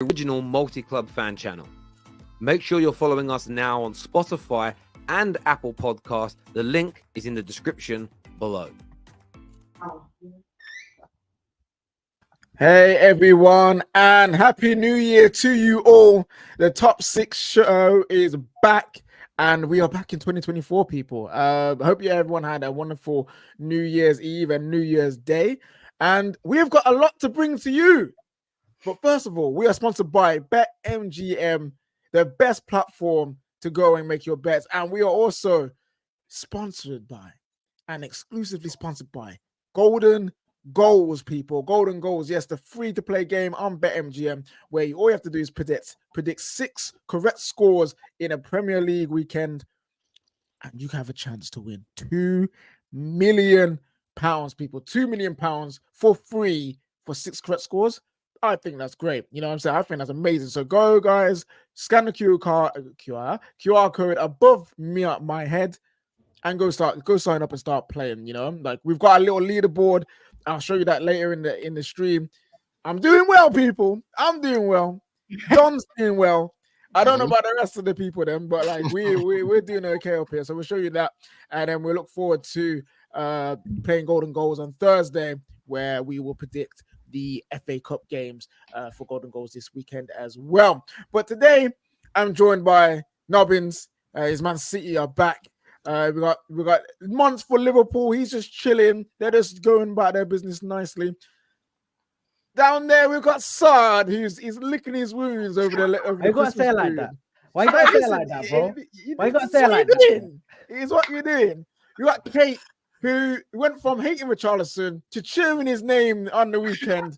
original multi-club fan channel. Make sure you're following us now on Spotify and Apple Podcast. The link is in the description below. Hey everyone, and happy new year to you all. The top 6 show is back, and we are back in 2024, people. I hope everyone had a wonderful New Year's Eve and New Year's Day, and we have got a lot to bring to you. But first of all, we are sponsored by BetMGM, the best platform to go and make your bets. And we are also sponsored by and exclusively sponsored by Golden Goals, people. Golden Goals, yes, the free-to-play game on BetMGM, where all you have to do is predict 6 correct scores in a Premier League weekend, and you have a chance to win £2 million, people. £2 million for free for 6 correct scores. I think that's great. You know what I'm saying? I think that's amazing. So go, guys, scan the QR code above my head and go sign up and start playing. You know, like we've got a little leaderboard. I'll show you that later in the stream. I'm doing well, people. I'm doing well. Don's doing well. I don't know about the rest of the people then, but like we're doing okay up here. So we'll show you that, and then we look forward to playing Golden Goals on Thursday, where we will predict the FA Cup games for Golden Goals this weekend as well. But today I'm joined by Nobbins. His Man City are back. We got Monts for Liverpool. He's just chilling. They're just going about their business nicely. Down there we've got Saad, he's licking his wounds over the. Why you gotta say it like that? Why you gotta say it like that, bro? Why you gotta say it like that? It's what you're doing. You got Kate, who went from hating Richarlison to cheering his name on the weekend.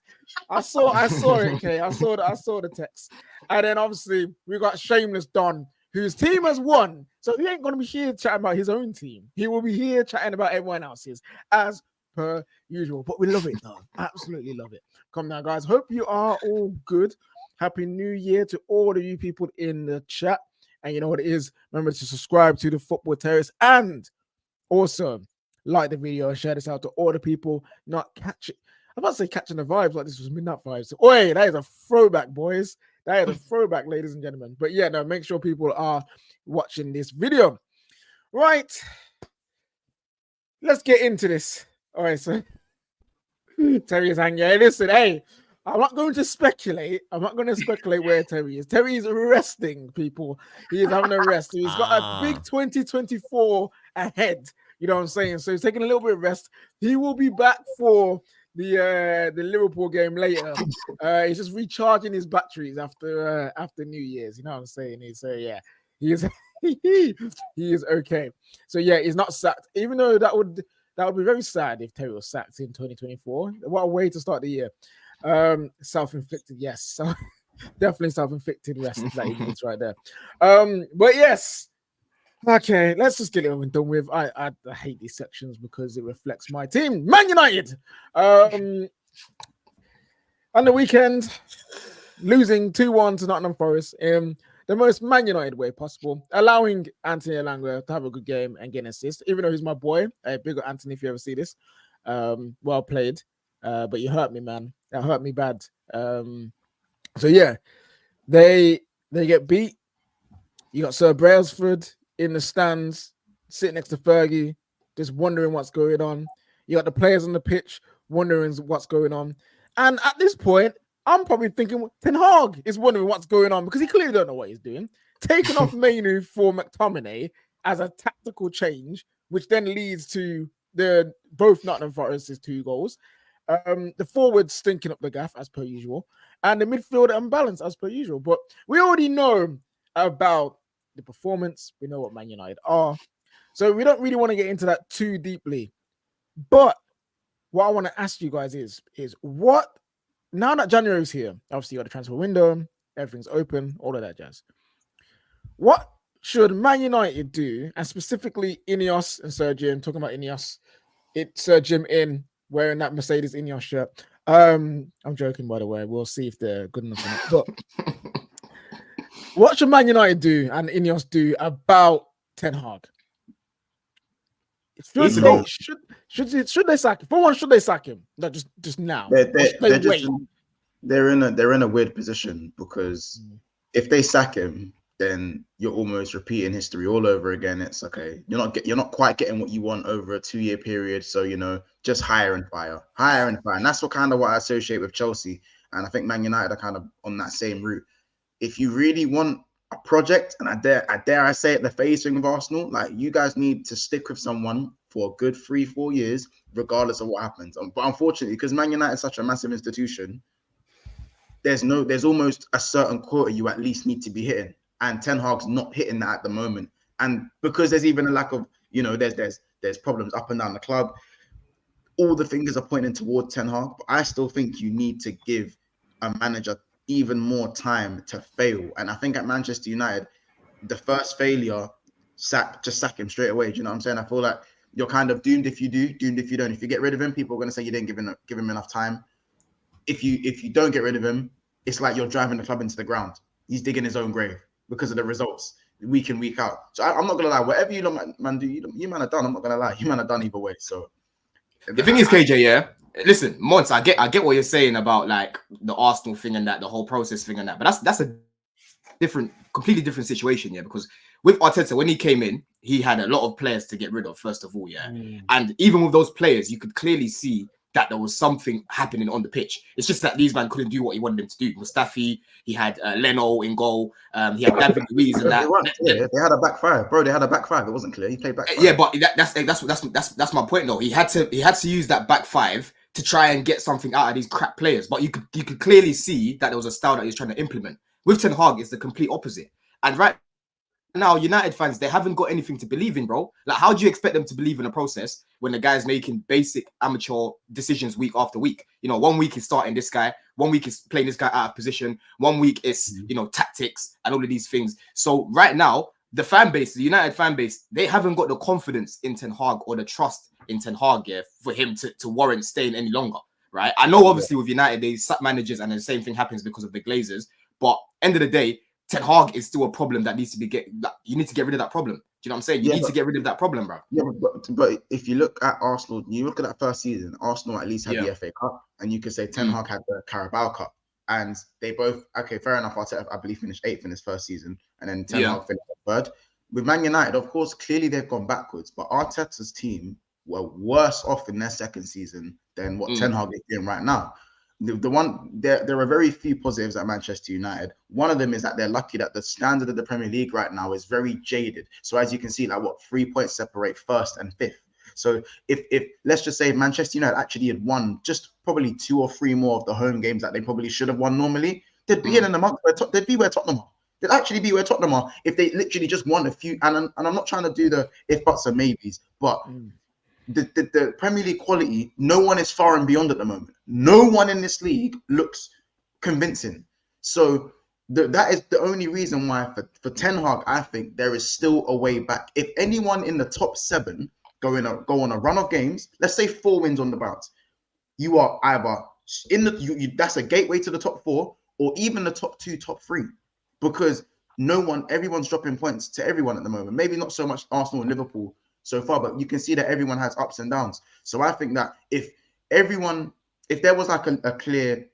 I saw it, Kate. I saw the text. And then obviously we got Shameless Don, whose team has won. So he ain't gonna be here chatting about his own team. He will be here chatting about everyone else's, as per usual. But we love it though. Absolutely love it. Come now, guys. Hope you are all good. Happy New Year to all of you people in the chat. And you know what it is. Remember to subscribe to the Football Terrace and also like the video and share this out to all the people not catching. I'm about to say catching the vibes like this was Midnight Vibes. Oi, that is a throwback, boys. That is a throwback, ladies and gentlemen. But yeah, no, make sure people are watching this video. Right. Let's get into this. All right, so Terry is angry. Hey, listen, hey, I'm not going to speculate. I'm not going to speculate where Terry is. Terry is resting, people. He is having a rest. He's got a big 2024 ahead. You know what I'm saying? So he's taking a little bit of rest. He will be back for the Liverpool game later. He's just recharging his batteries after New Year's. You know what I'm saying? Yeah, he is he is okay. So yeah, he's not sacked. Even though that would be very sad if Terry was sacked in 2024. What a way to start the year. Self-inflicted, yes. So definitely self-inflicted rest that he needs right there. But yes. Okay, let's just get it over and done with. I hate these sections because it reflects my team, Man United. On the weekend, losing 2-1 to Nottingham Forest in the most Man United way possible, allowing Anthony Elanga to have a good game and get an assist, even though he's my boy. Big up Anthony if you ever see this. Well played, but you hurt me, man. That hurt me bad. So yeah, they get beat. You got Sir Brailsford in the stands, sitting next to Fergie, just wondering what's going on. You got the players on the pitch wondering what's going on. And at this point, I'm probably thinking Ten Hag is wondering what's going on because he clearly don't know what he's doing. Taking off Mainu for McTominay as a tactical change, which then leads to both Nottingham Forest's 2 goals. The forwards stinking up the gaff as per usual, and the midfield unbalanced as per usual. But we already know about the performance. We know what Man United are, so we don't really want to get into that too deeply. But what I want to ask you guys is what, now that January's here, obviously you got the transfer window, everything's open, all of that jazz. What should Man United do, and specifically Ineos and Sir Jim, talking about Ineos, Sir Jim in wearing that Mercedes Ineos shirt. I'm joking, by the way. We'll see if they're good enough or not. But what should Man United do and Ineos do about Ten Hag? Should they sack him? For one, should they sack him? No, just now. they're in a weird position because if they sack him, then you're almost repeating history all over again. It's okay. You're not quite getting what you want over a 2-year period. So, just hire and fire. And that's what I associate with Chelsea. And I think Man United are kind of on that same route. If you really want a project, and I dare I say it, the phasing of Arsenal, like, you guys need to stick with someone for a good 3-4 years, regardless of what happens. But unfortunately, because Man United is such a massive institution, there's almost a certain quota you at least need to be hitting. And Ten Hag's not hitting that at the moment. And because there's even a lack of, there's problems up and down the club, all the fingers are pointing towards Ten Hag. But I still think you need to give a manager even more time to fail. And I think at Manchester United, the first failure, sack him straight away. Do you know what I'm saying? I feel like you're kind of doomed if you do, doomed if you don't. If you get rid of him, people are going to say you didn't give him enough time. If you don't get rid of him, it's like you're driving the club into the ground. He's digging his own grave because of the results week in, week out. So I'm not gonna lie. Whatever you man do, you man are done. I'm not gonna lie. You man are done either way. So the thing is, KJ, yeah. Listen, Monts, I get what you're saying about like the Arsenal thing and that, the whole process thing and that. But that's a completely different situation, yeah. Because with Arteta, when he came in, he had a lot of players to get rid of, first of all, yeah. And even with those players, you could clearly see that there was something happening on the pitch. It's just that these men couldn't do what he wanted them to do. Mustafi, he had Leno in goal, he had David Luiz and that. They had a back five, bro. They had a back five. It wasn't clear. He played back five. Yeah, but that's my point, though. He had to use that back five to try and get something out of these crap players. But you could clearly see that there was a style that he was trying to implement. With Ten Hag, it's the complete opposite. And right now, United fans, they haven't got anything to believe in, bro. Like, how do you expect them to believe in a process when the guy's making basic amateur decisions week after week? 1 week is starting this guy, 1 week is playing this guy out of position, 1 week is, tactics and all of these things. So right now, the fan base, the United fan base, they haven't got the confidence in Ten Hag or the trust in Ten Hag, yeah, for him to warrant staying any longer, right? I know, obviously, with United, they sack managers and the same thing happens because of the Glazers. But end of the day, Ten Hag is still a problem that needs to be you need to get rid of that problem. Do you know what I'm saying? You need to get rid of that problem, bro. Yeah, but if you look at Arsenal, you look at that first season, Arsenal at least had the FA Cup, and you could say Ten Hag had the Carabao Cup, and they both, okay, fair enough. Arteta, I believe, finished 8th in his first season, and then Ten Hag finished 3rd. With Man United, of course, clearly they've gone backwards, but Arteta's team were worse off in their second season than what Ten Hag is doing right now. There are very few positives at Manchester United. One of them is that they're lucky that the standard of the Premier League right now is very jaded. So as you can see, 3 points separate 1st and 5th. So if let's just say Manchester United actually had won just probably 2 or 3 more of the home games that they probably should have won normally, they'd be in the month they'd be where Tottenham are. They'd actually be where Tottenham are if they literally just won a few. And I'm not trying to do the if buts and maybes, but the Premier League quality, no one is far and beyond at the moment. No one in this league looks convincing. So that is the only reason why for Ten Hag, I think there is still a way back. If anyone in the top 7 go on a run of games, let's say 4 wins on the bounce, you are either in that's a gateway to the top 4 or even the top 2, top 3, because everyone's dropping points to everyone at the moment. Maybe not so much Arsenal and Liverpool so far, but you can see that everyone has ups and downs. So I think that if there was like a clear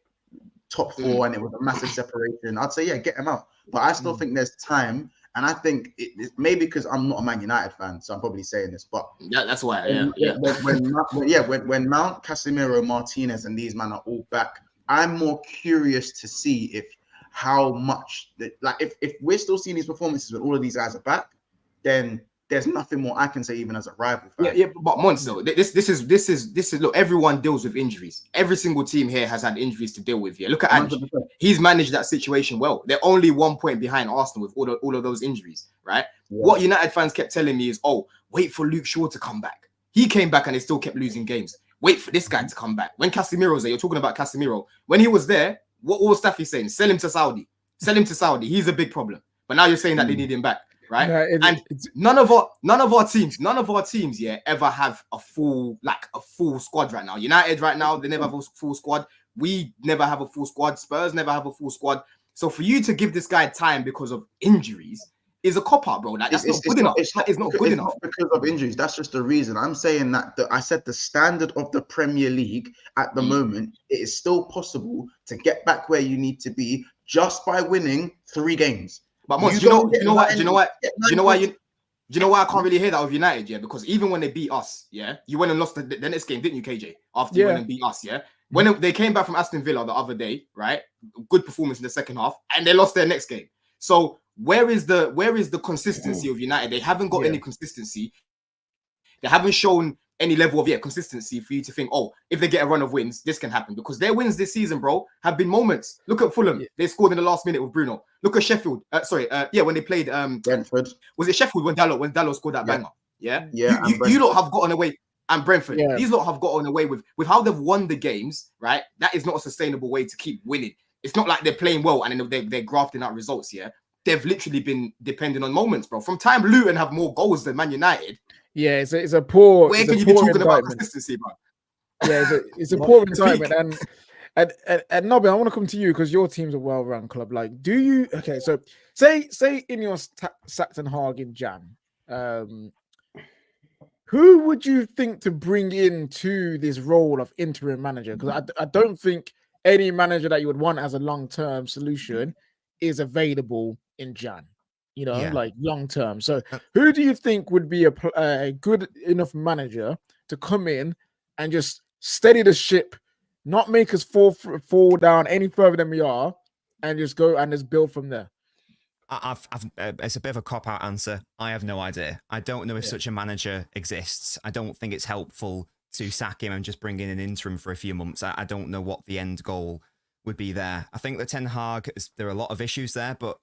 top 4 and it was a massive separation, I'd say, get them out. But I still think there's time. And I think it maybe because I'm not a Man United fan, so I'm probably saying this, but that's why. When Mount, Casemiro, Martinez, and these men are all back, I'm more curious to see how much if we're still seeing these performances when all of these guys are back, then there's nothing more I can say even as a rival fan. Yeah, but Monts, though, this is look, everyone deals with injuries. Every single team here has had injuries to deal with. Yeah, look at Ange. He's managed that situation well. They're only 1 point behind Arsenal with all of those injuries, right? Yeah. What United fans kept telling me is, wait for Luke Shaw to come back. He came back and they still kept losing games. Wait for this guy to come back. When Casemiro's there, you're talking about Casemiro. When he was there, what was Staffy saying? Sell him to Saudi. Sell him to Saudi. He's a big problem. But now you're saying that they need him back. Right, none of our teams, ever have a full squad right now. United right now, they never have a full squad. We never have a full squad. Spurs never have a full squad. So for you to give this guy time because of injuries is a cop-out, bro. Like, that's not good enough. That is not good enough. It's not because of injuries. That's just the reason. I'm saying that I said the standard of the Premier League at the moment, it is still possible to get back where you need to be just by winning 3 games. But Monts, do you know why I can't really hear that with United, yeah? Because even when they beat us, yeah, you went and lost the next game, didn't you, KJ? After you went and beat us, yeah? When they came back from Aston Villa the other day, right? Good performance in the second half, and they lost their next game. So where is the consistency of United? They haven't got any consistency. They haven't shown any level of consistency for you to think, oh, if they get a run of wins, this can happen. Because their wins this season, bro, have been moments. Look at Fulham. They scored in the last minute with Bruno. Look at Sheffield. When they played Brentford. Was it Sheffield when Dallo scored that banger? Yeah. You lot have gotten away. And Brentford. Yeah. These lot have gotten away with how they've won the games, right? That is not a sustainable way to keep winning. It's not like they're playing well and then they're grafting out results, yeah? They've literally been depending on moments, bro. From time Luton have more goals than Man United. Yeah, it's a poor. Where can you be talking about consistency, bro? Yeah, it's a poor indictment. And Nobby, I want to come to you because your team's a well-run club. Like, do you? Okay, so say Ineos sacked Ten Hag in Jan. Who would you think to bring into this role of interim manager? Because I don't think any manager that you would want as a long-term solution is available in Jan. Like long term. So who do you think would be a good enough manager to come in and just steady the ship, not make us fall down any further than we are, and just go and just build from there? It's a bit of a cop-out answer. I have no idea. I don't know if such a manager exists. I don't think it's helpful to sack him and just bring in an interim for a few months. I don't know what the end goal would be there. I think that Ten Hag, there are a lot of issues there, but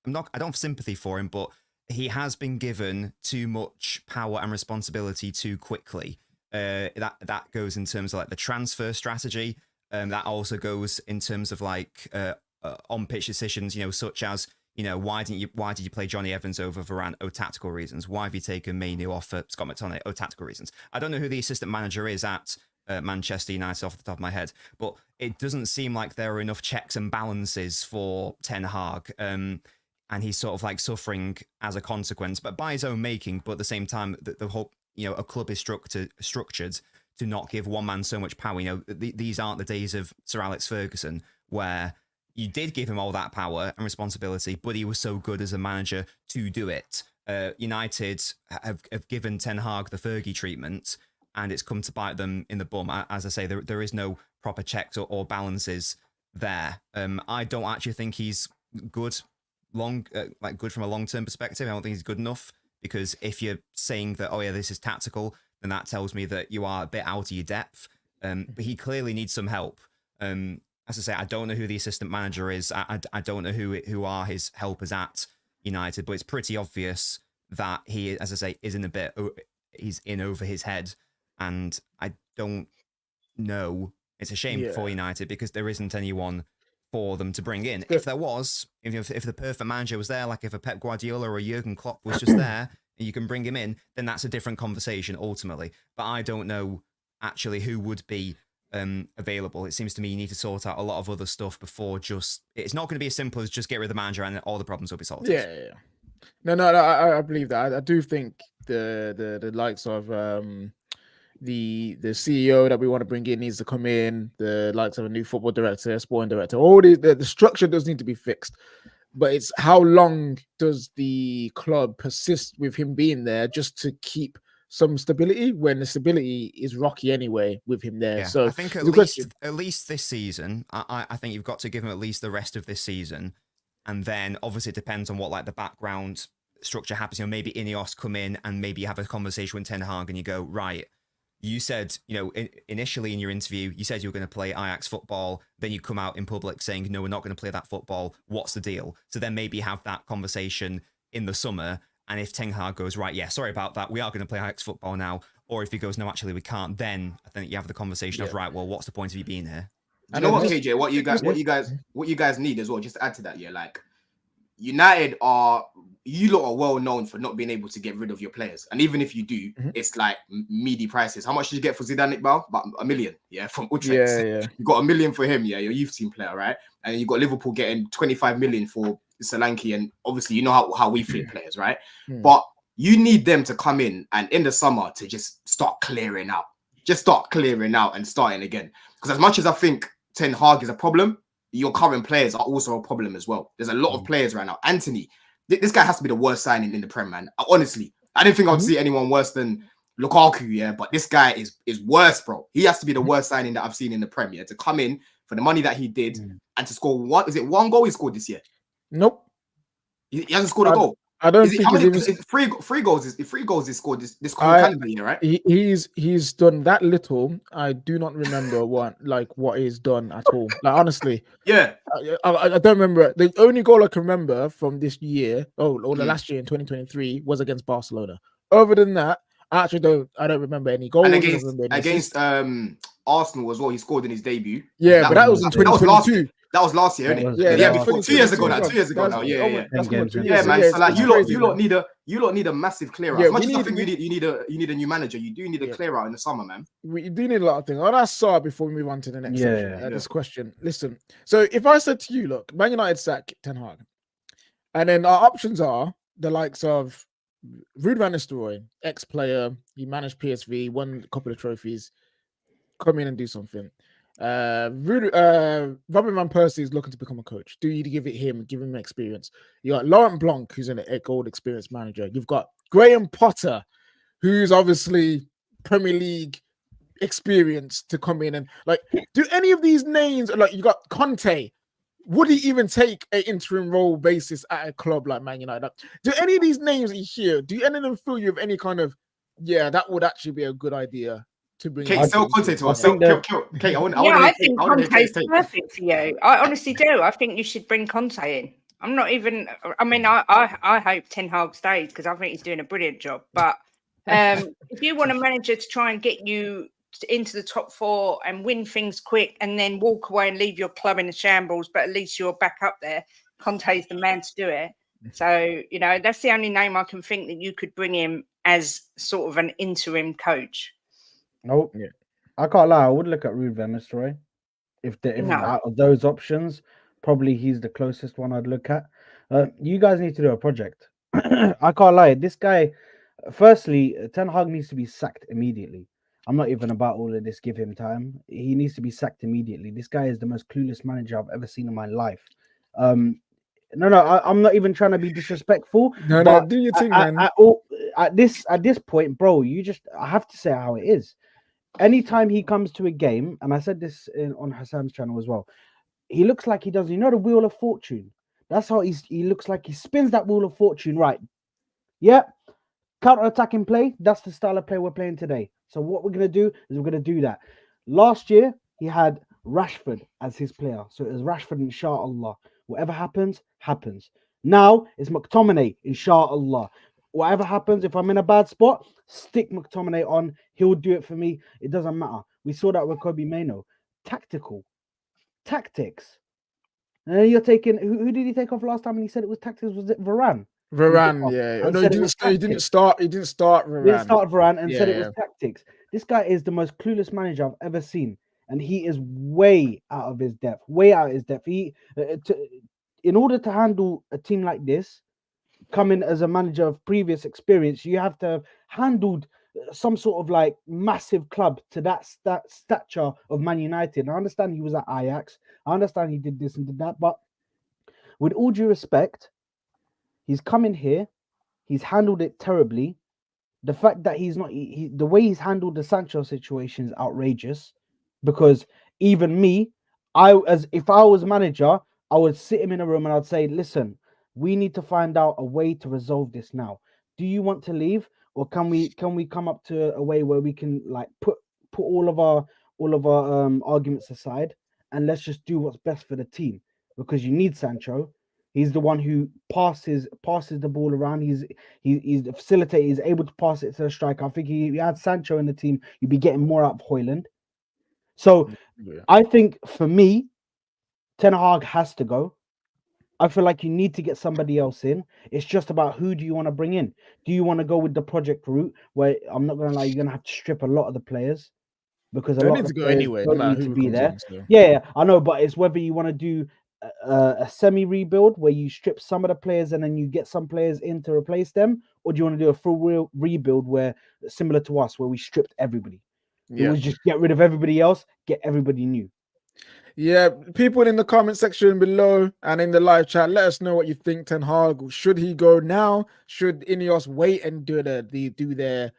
I don't have sympathy for him, but he has been given too much power and responsibility too quickly. That goes in terms of like the transfer strategy. That also goes in terms of like on-pitch decisions, such as, why did you play Johnny Evans over Varane? Oh, tactical reasons. Why have you taken Mainoo off for Scott McTominay? Oh, tactical reasons. I don't know who the assistant manager is at Manchester United off the top of my head, but it doesn't seem like there are enough checks and balances for Ten Hag. And he's sort of like suffering as a consequence, but by his own making. But at the same time, the whole, a club is structured to not give one man so much power. These aren't the days of Sir Alex Ferguson, where you did give him all that power and responsibility, but he was so good as a manager to do it. United have given Ten Hag the Fergie treatment, and it's come to bite them in the bum. As I say, there is no proper checks or balances there. I don't actually think he's good. Good from a long-term perspective. I don't think he's good enough, because if you're saying that, oh yeah, this is tactical, then that tells me that you are a bit out of your depth. But he clearly needs some help. As I say, I don't know who the assistant manager is. I don't know who are his helpers at United, but it's pretty obvious that he, as I say, he's in over his head, and I don't know. It's a shame for United because there isn't anyone for them to bring in. If there was, if the perfect manager was there, like if a Pep Guardiola or a Jurgen Klopp was just there and you can bring him in, then that's a different conversation ultimately. But I don't know actually who would be available. It seems to me you need to sort out a lot of other stuff before it's not going to be as simple as just get rid of the manager and all the problems will be solved. Yeah. No, I believe that. I do think the likes of the CEO that we want to bring in needs to come in, the likes of a new football director, sporting director, all the structure does need to be fixed. But it's how long does the club persist with him being there just to keep some stability when the stability is rocky anyway with him there. Yeah, so I think at least this season, I think you've got to give him at least the rest of this season. And then obviously it depends on what like the background structure happens. Maybe Ineos come in and maybe you have a conversation with Ten Hag and you go, right, you said, initially in your interview, you said you were going to play Ajax football. Then you come out in public saying, no, we're not going to play that football. What's the deal? So then maybe have that conversation in the summer. And if Ten Hag goes, right, yeah, sorry about that, we are going to play Ajax football now. Or if he goes, no, actually, we can't, then I think you have the conversation of, right, well, what's the point of you being here? You know what, KJ, what you guys need as well, just to add to that, like United you lot are well known for not being able to get rid of your players. And even if you do, it's like meaty prices. How much did you get for Zidane Iqbal? About $1 million, from Utrecht. You got $1 million for him, your youth team player, right? And you got Liverpool getting 25 million for Solanke, and obviously you know how we flip players, right? Hmm. But you need them to come in and in the summer to just start clearing out. Just start clearing out and starting again. Because as much as I think Ten Hag is a problem, your current players are also a problem as well. There's a lot of players right now. Anthony, this guy has to be the worst signing in the Prem, man. Honestly, I didn't think I would see anyone worse than Lukaku, yeah, but this guy is worse, bro. He has to be the worst signing that I've seen in the Premier to come in for the money that he did and to score one goal he scored this year. Nope. He hasn't scored a goal. I don't Is it, think how many, he's even... three goals he scored this calendar year, right? He's done that little. I do not remember what he's done at all. Like, honestly, yeah, I don't remember. The only goal I can remember from this year, or the last year in 2023, was against Barcelona. Other than that, I don't remember any goals. And against Arsenal as well, he scored in his debut. Yeah, but that was in 2022. That was last year, isn't it? Yeah, before 2 years ago now. 2 years ago now. Yeah. Yeah, man. So like, you lot need a massive clear out. As much as I think you need a new manager, you do need a clear out in the summer, man. We do need a lot of things. Oh, that's sad. Before we move on to the next section, this question. Listen, so if I said to you, look, Man United sack Ten Hag, and then our options are the likes of Ruud van Nistelrooy, ex-player, he managed PSV, won a couple of trophies, come in and do something. Robin van Persie is looking to become a coach. Do you give him experience? You got Laurent Blanc, who's an old experienced manager. You've got Graham Potter, who's obviously Premier League experience to come in and do any of these names, you got Conte, would he even take an interim role basis at a club like Man United? Do any of these names that you hear, do any of them fill you with any kind of, that would actually be a good idea to bring? Kate, sell Conte to us. Kate, I think Conte's perfect for you. I honestly do. I think you should bring Conte in. I'm not even, I hope Ten Hag stays because I think he's doing a brilliant job. But if you want a manager to try and get you into the top four and win things quick and then walk away and leave your club in a shambles, but at least you're back up there, Conte's the man to do it. So, that's the only name I can think that you could bring him as sort of an interim coach. Nope. Yeah. I can't lie, I would look at Ruud van Nistelrooy. If out of those options, probably he's the closest one I'd look at. You guys need to do a project. I can't lie. This guy, firstly, Ten Hag needs to be sacked immediately. I'm not even about all of this. Give him time. He needs to be sacked immediately. This guy is the most clueless manager I've ever seen in my life. I'm not even trying to be disrespectful. No, do your thing, man. At this point, bro, I have to say how it is. Anytime he comes to a game, and I said this on Hassan's channel as well, he looks like he does. The Wheel of Fortune. That's how he looks like. He spins that Wheel of Fortune right. Yeah. Counter-attacking play, that's the style of play we're playing today. So what we're going to do is we're going to do that. Last year, he had Rashford as his player. So it was Rashford, inshallah. Whatever happens, happens. Now, it's McTominay, inshallah. Whatever happens, if I'm in a bad spot, stick McTominay on. He'll do it for me. It doesn't matter. We saw that with Kobe Mainoo. Tactics. And then you're taking... Who did he take off last time? And he said it was tactics. Was it Varane? Varane, yeah. No, he didn't start Varane. He didn't start Varane and said it was tactics. This guy is the most clueless manager I've ever seen, and he is way out of his depth. He, in order to handle a team like this, coming as a manager of previous experience, you have to have handled some sort of massive club to that stature of Man United. And I understand he was at Ajax. I understand he did this and did that, but with all due respect, he's come in here. He's handled it terribly. The fact that he's not, the way he's handled the Sancho situation is outrageous. Because even me, if I was manager, I would sit him in a room and I'd say, "Listen, we need to find out a way to resolve this now. Do you want to leave, or can we come up to a way where we can put all of our arguments aside and let's just do what's best for the team? Because you need Sancho." He's the one who passes the ball around. He's the facilitator. He's able to pass it to the striker. I think he had Sancho in the team, you'd be getting more out of Højlund. So I think for me, Ten Hag has to go. I feel like you need to get somebody else in. It's just about who do you want to bring in? Do you want to go with the project route where, I'm not going to lie, you're going to have to strip a lot of the players because a lot of the players don't need to be there. Yeah, I know, but it's whether you want to do a semi rebuild where you strip some of the players and then you get some players in to replace them, or do you want to do a full rebuild where similar to us, where we stripped everybody? It was just get rid of everybody else, get everybody new. Yeah, people in the comment section below and in the live chat, let us know what you think. Ten Hag, should he go now? Should Ineos wait and do their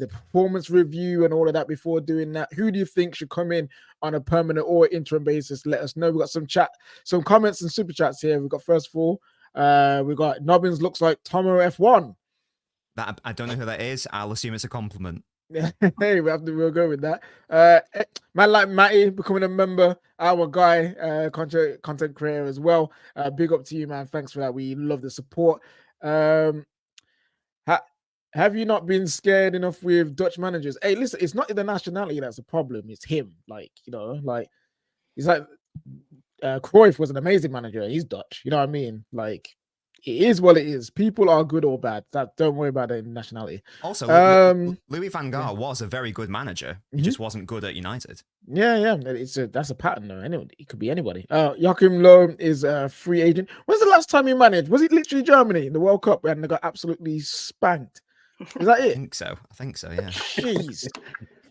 performance review and all of that before doing that? Who do you think should come in on a permanent or interim basis? Let us know. We got some comments and super chats here. We got first of all, we got Nobbins looks like Tomo F1. That I don't know who that is. I'll assume it's a compliment. Hey, we'll go with that. Man like Matty becoming a member, our guy, content creator as well. Big up to you, man. Thanks for that. We love the support. Have you not been scared enough with Dutch managers? Hey, listen, it's not the nationality that's the problem. It's him. Like, you know, like he's like Cruyff was an amazing manager. He's Dutch. You know what I mean? Like, it is what it is. People are good or bad. Don't worry about the nationality. Also, Louis van Gaal was a very good manager. He just wasn't good at United. Yeah. That's a pattern though. Anyway, it could be anybody. Joachim Low is a free agent. When's the last time he managed? Was it literally Germany in the World Cup and they got absolutely spanked? Is that it? I think so. Yeah. Jeez,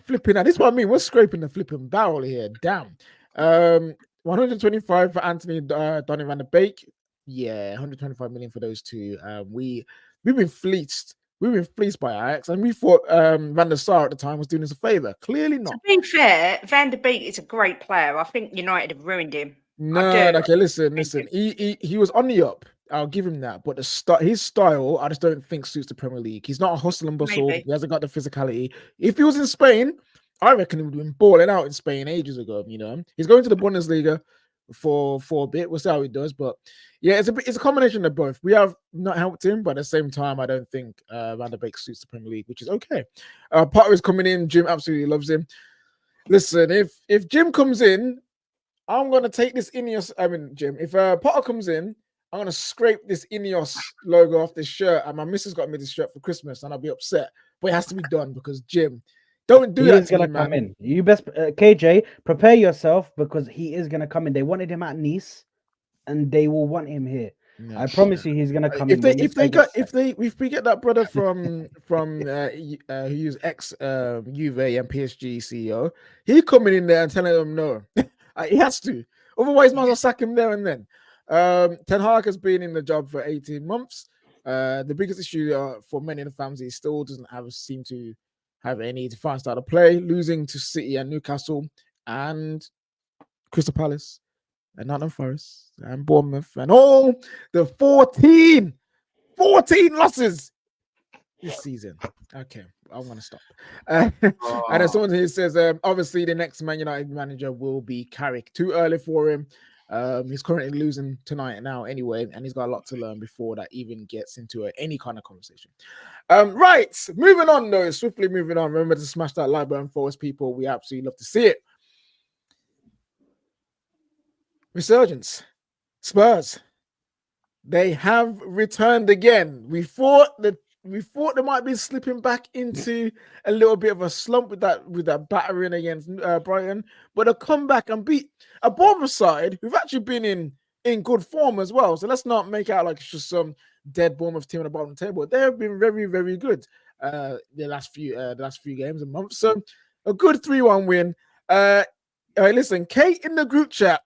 flipping out. This is what I mean. We're scraping the flipping barrel here. Damn. 125 for Anthony Donny van der Beek. Yeah, 125 million for those two. We've been fleeced. We've been fleeced by Ajax, and we thought Van der Sar at the time was doing us a favor. Clearly not. To be fair, Van der Beek is a great player. I think United have ruined him. No, okay, listen. He was on the up. I'll give him that. But his style, I just don't think suits the Premier League. He's not a hustle and bustle. Maybe. He hasn't got the physicality. If he was in Spain, I reckon he would have been balling out in Spain ages ago. You know, he's going to the Bundesliga for a bit. We'll see how he does. But yeah, it's a combination of both. We have not helped him, but at the same time, I don't think Van der Beek suits the Premier League, which is okay. Potter is coming in. Jim absolutely loves him. Listen, if Jim comes in, I'm gonna take this Ineos. I mean, Jim, if Potter comes in, I'm gonna scrape this Ineos logo off this shirt. And my missus got me this shirt for Christmas, and I'll be upset. But it has to be done because Jim, don't do that. He's gonna come in. You best, KJ, prepare yourself because he is gonna come in. They wanted him at Nice, and they will want him here. No, I promise you, he's gonna come in. If we get that brother from who's ex Juve and PSG CEO, he coming in there and telling them no. He has to. Otherwise, might as well sack him there and then. Ten Hag has been in the job for 18 months. The biggest issue for many of the fans, he still doesn't seem to have any defined style of play, losing to City and Newcastle and Crystal Palace and Nottingham Forest and Bournemouth and all the 14 losses this season. Okay, I'm going to stop. And as someone here says, obviously the next Man United manager will be Carrick. Too early for him. He's currently losing tonight now anyway, and he's got a lot to learn before that even gets into any kind of conversation. Right, moving on though, swiftly moving on. Remember to smash that like button for us, people. We absolutely love to see it. Resurgence. Spurs. They have returned again. We thought they might be slipping back into a little bit of a slump with that battering against Brighton, but a comeback and beat a Bournemouth side who've actually been in good form as well. So let's not make out like it's just some dead Bournemouth team on the bottom of the table. They have been very, very good the last few games and months. So a good 3-1 win. Listen, Kate in the group chat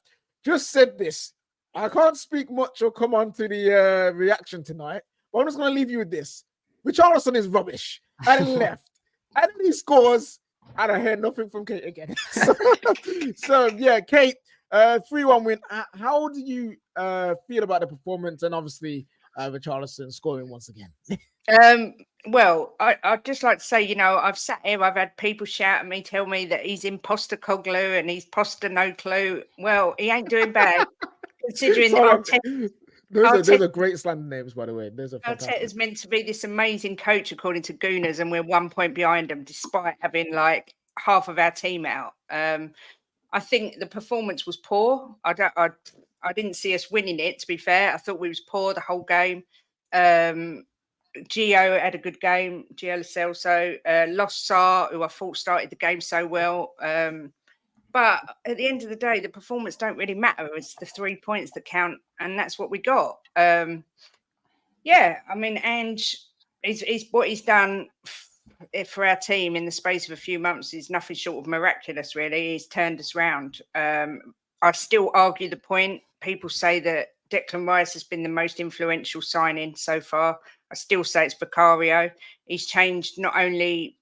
just said this. I can't speak much or come on to the reaction tonight, but I'm just going to leave you with this. Richarlison is rubbish. And he left. And then he scores. And I heard nothing from Kate again. so yeah, Kate, 3-1 win. How do you feel about the performance? And obviously, Richarlison scoring once again. Well, I'd just like to say, you know, I've sat here, I've had people shout at me, tell me that he's imposter Coglu and he's poster no clue. Well, he ain't doing bad, considering that those are great slander names, by the way. Arteta's meant to be this amazing coach, according to Gooners, and we're 1 point behind him, despite having like half of our team out. I think the performance was poor. I didn't see us winning it, to be fair. I thought we was poor the whole game. Gio had a good game. Gio Lo Celso lost Sarr, who I thought started the game so well. But at the end of the day, the performance don't really matter. It's the 3 points that count, and that's what we got. Yeah, I mean, Ange, he's what he's done for our team in the space of a few months is nothing short of miraculous, really. He's turned us round. I still argue the point. People say that Declan Rice has been the most influential signing so far. I still say it's Vicario. He's changed not only,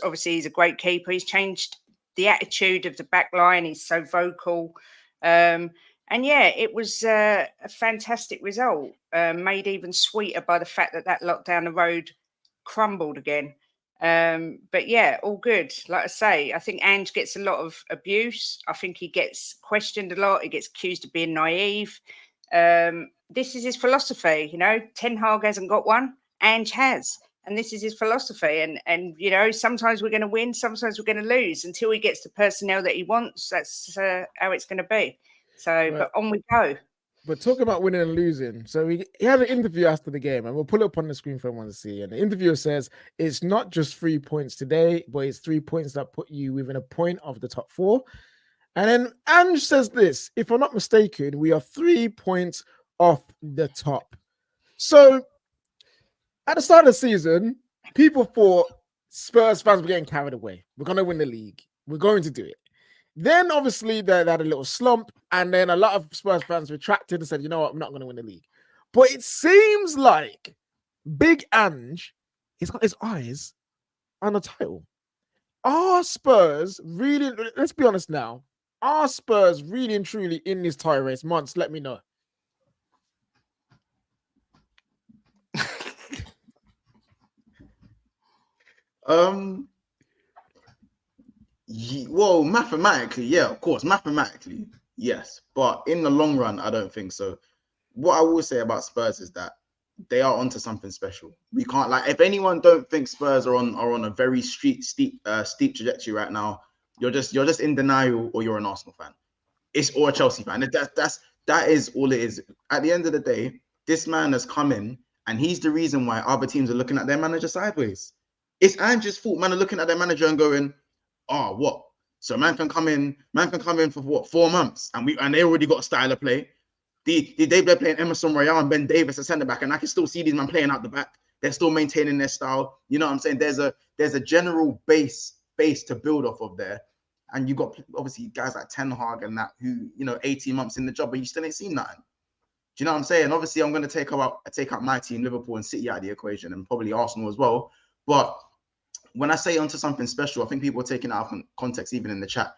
obviously he's a great keeper, he's changed the attitude of the back line. He's so vocal. And yeah, it was a fantastic result, made even sweeter by the fact that lot down the road crumbled again. But yeah, all good. Like I say, I think Ange gets a lot of abuse. I think he gets questioned a lot. He gets accused of being naive. This is his philosophy. Ten Hag hasn't got one. Ange has. And this is his philosophy. And sometimes we're going to win, sometimes we're going to lose. Until he gets the personnel that he wants, that's how it's going to be. So, right. But on we go. But talking about winning and losing, so he had an interview after the game, and we'll pull it up on the screen for everyone to see. And the interviewer says it's not just 3 points today, but it's 3 points that put you within a point of the top 4. And then Ange says this: if I'm not mistaken, we are 3 points off the top. So at the start of the season, people thought Spurs fans were getting carried away. We're going to win the league. We're going to do it. Then, obviously, they had a little slump, and then a lot of Spurs fans retracted and said, you know what, I'm not going to win the league. But it seems like Big Ange, he's got his eyes on the title. Are Spurs really, let's be honest now, are Spurs really and truly in this title race? Monts, let me know. Well, mathematically, yeah, of course, mathematically, yes, but in the long run, I don't think so. What I will say about Spurs is that they are onto something special. We can't, like, if anyone don't think Spurs are on a very steep trajectory right now, you're just in denial, or you're an Arsenal fan. Or a Chelsea fan. That is all it is. At the end of the day, this man has come in, and he's the reason why other teams are looking at their manager sideways. It's Ange's fault. Man are looking at their manager and going, oh, what? So man can come in for what, 4 months, and they already got a style of play. They're playing Emerson Royale and Ben Davis at centre back, and I can still see these men playing out the back. They're still maintaining their style. You know what I'm saying? There's a general base to build off of there, and you got obviously guys like Ten Hag and that who 18 months in the job, but you still ain't seen nothing. Do you know what I'm saying? Obviously, I'm going to take out my team, Liverpool and City, out of the equation, and probably Arsenal as well. But when I say onto something special, I think people are taking it out of context, even in the chat.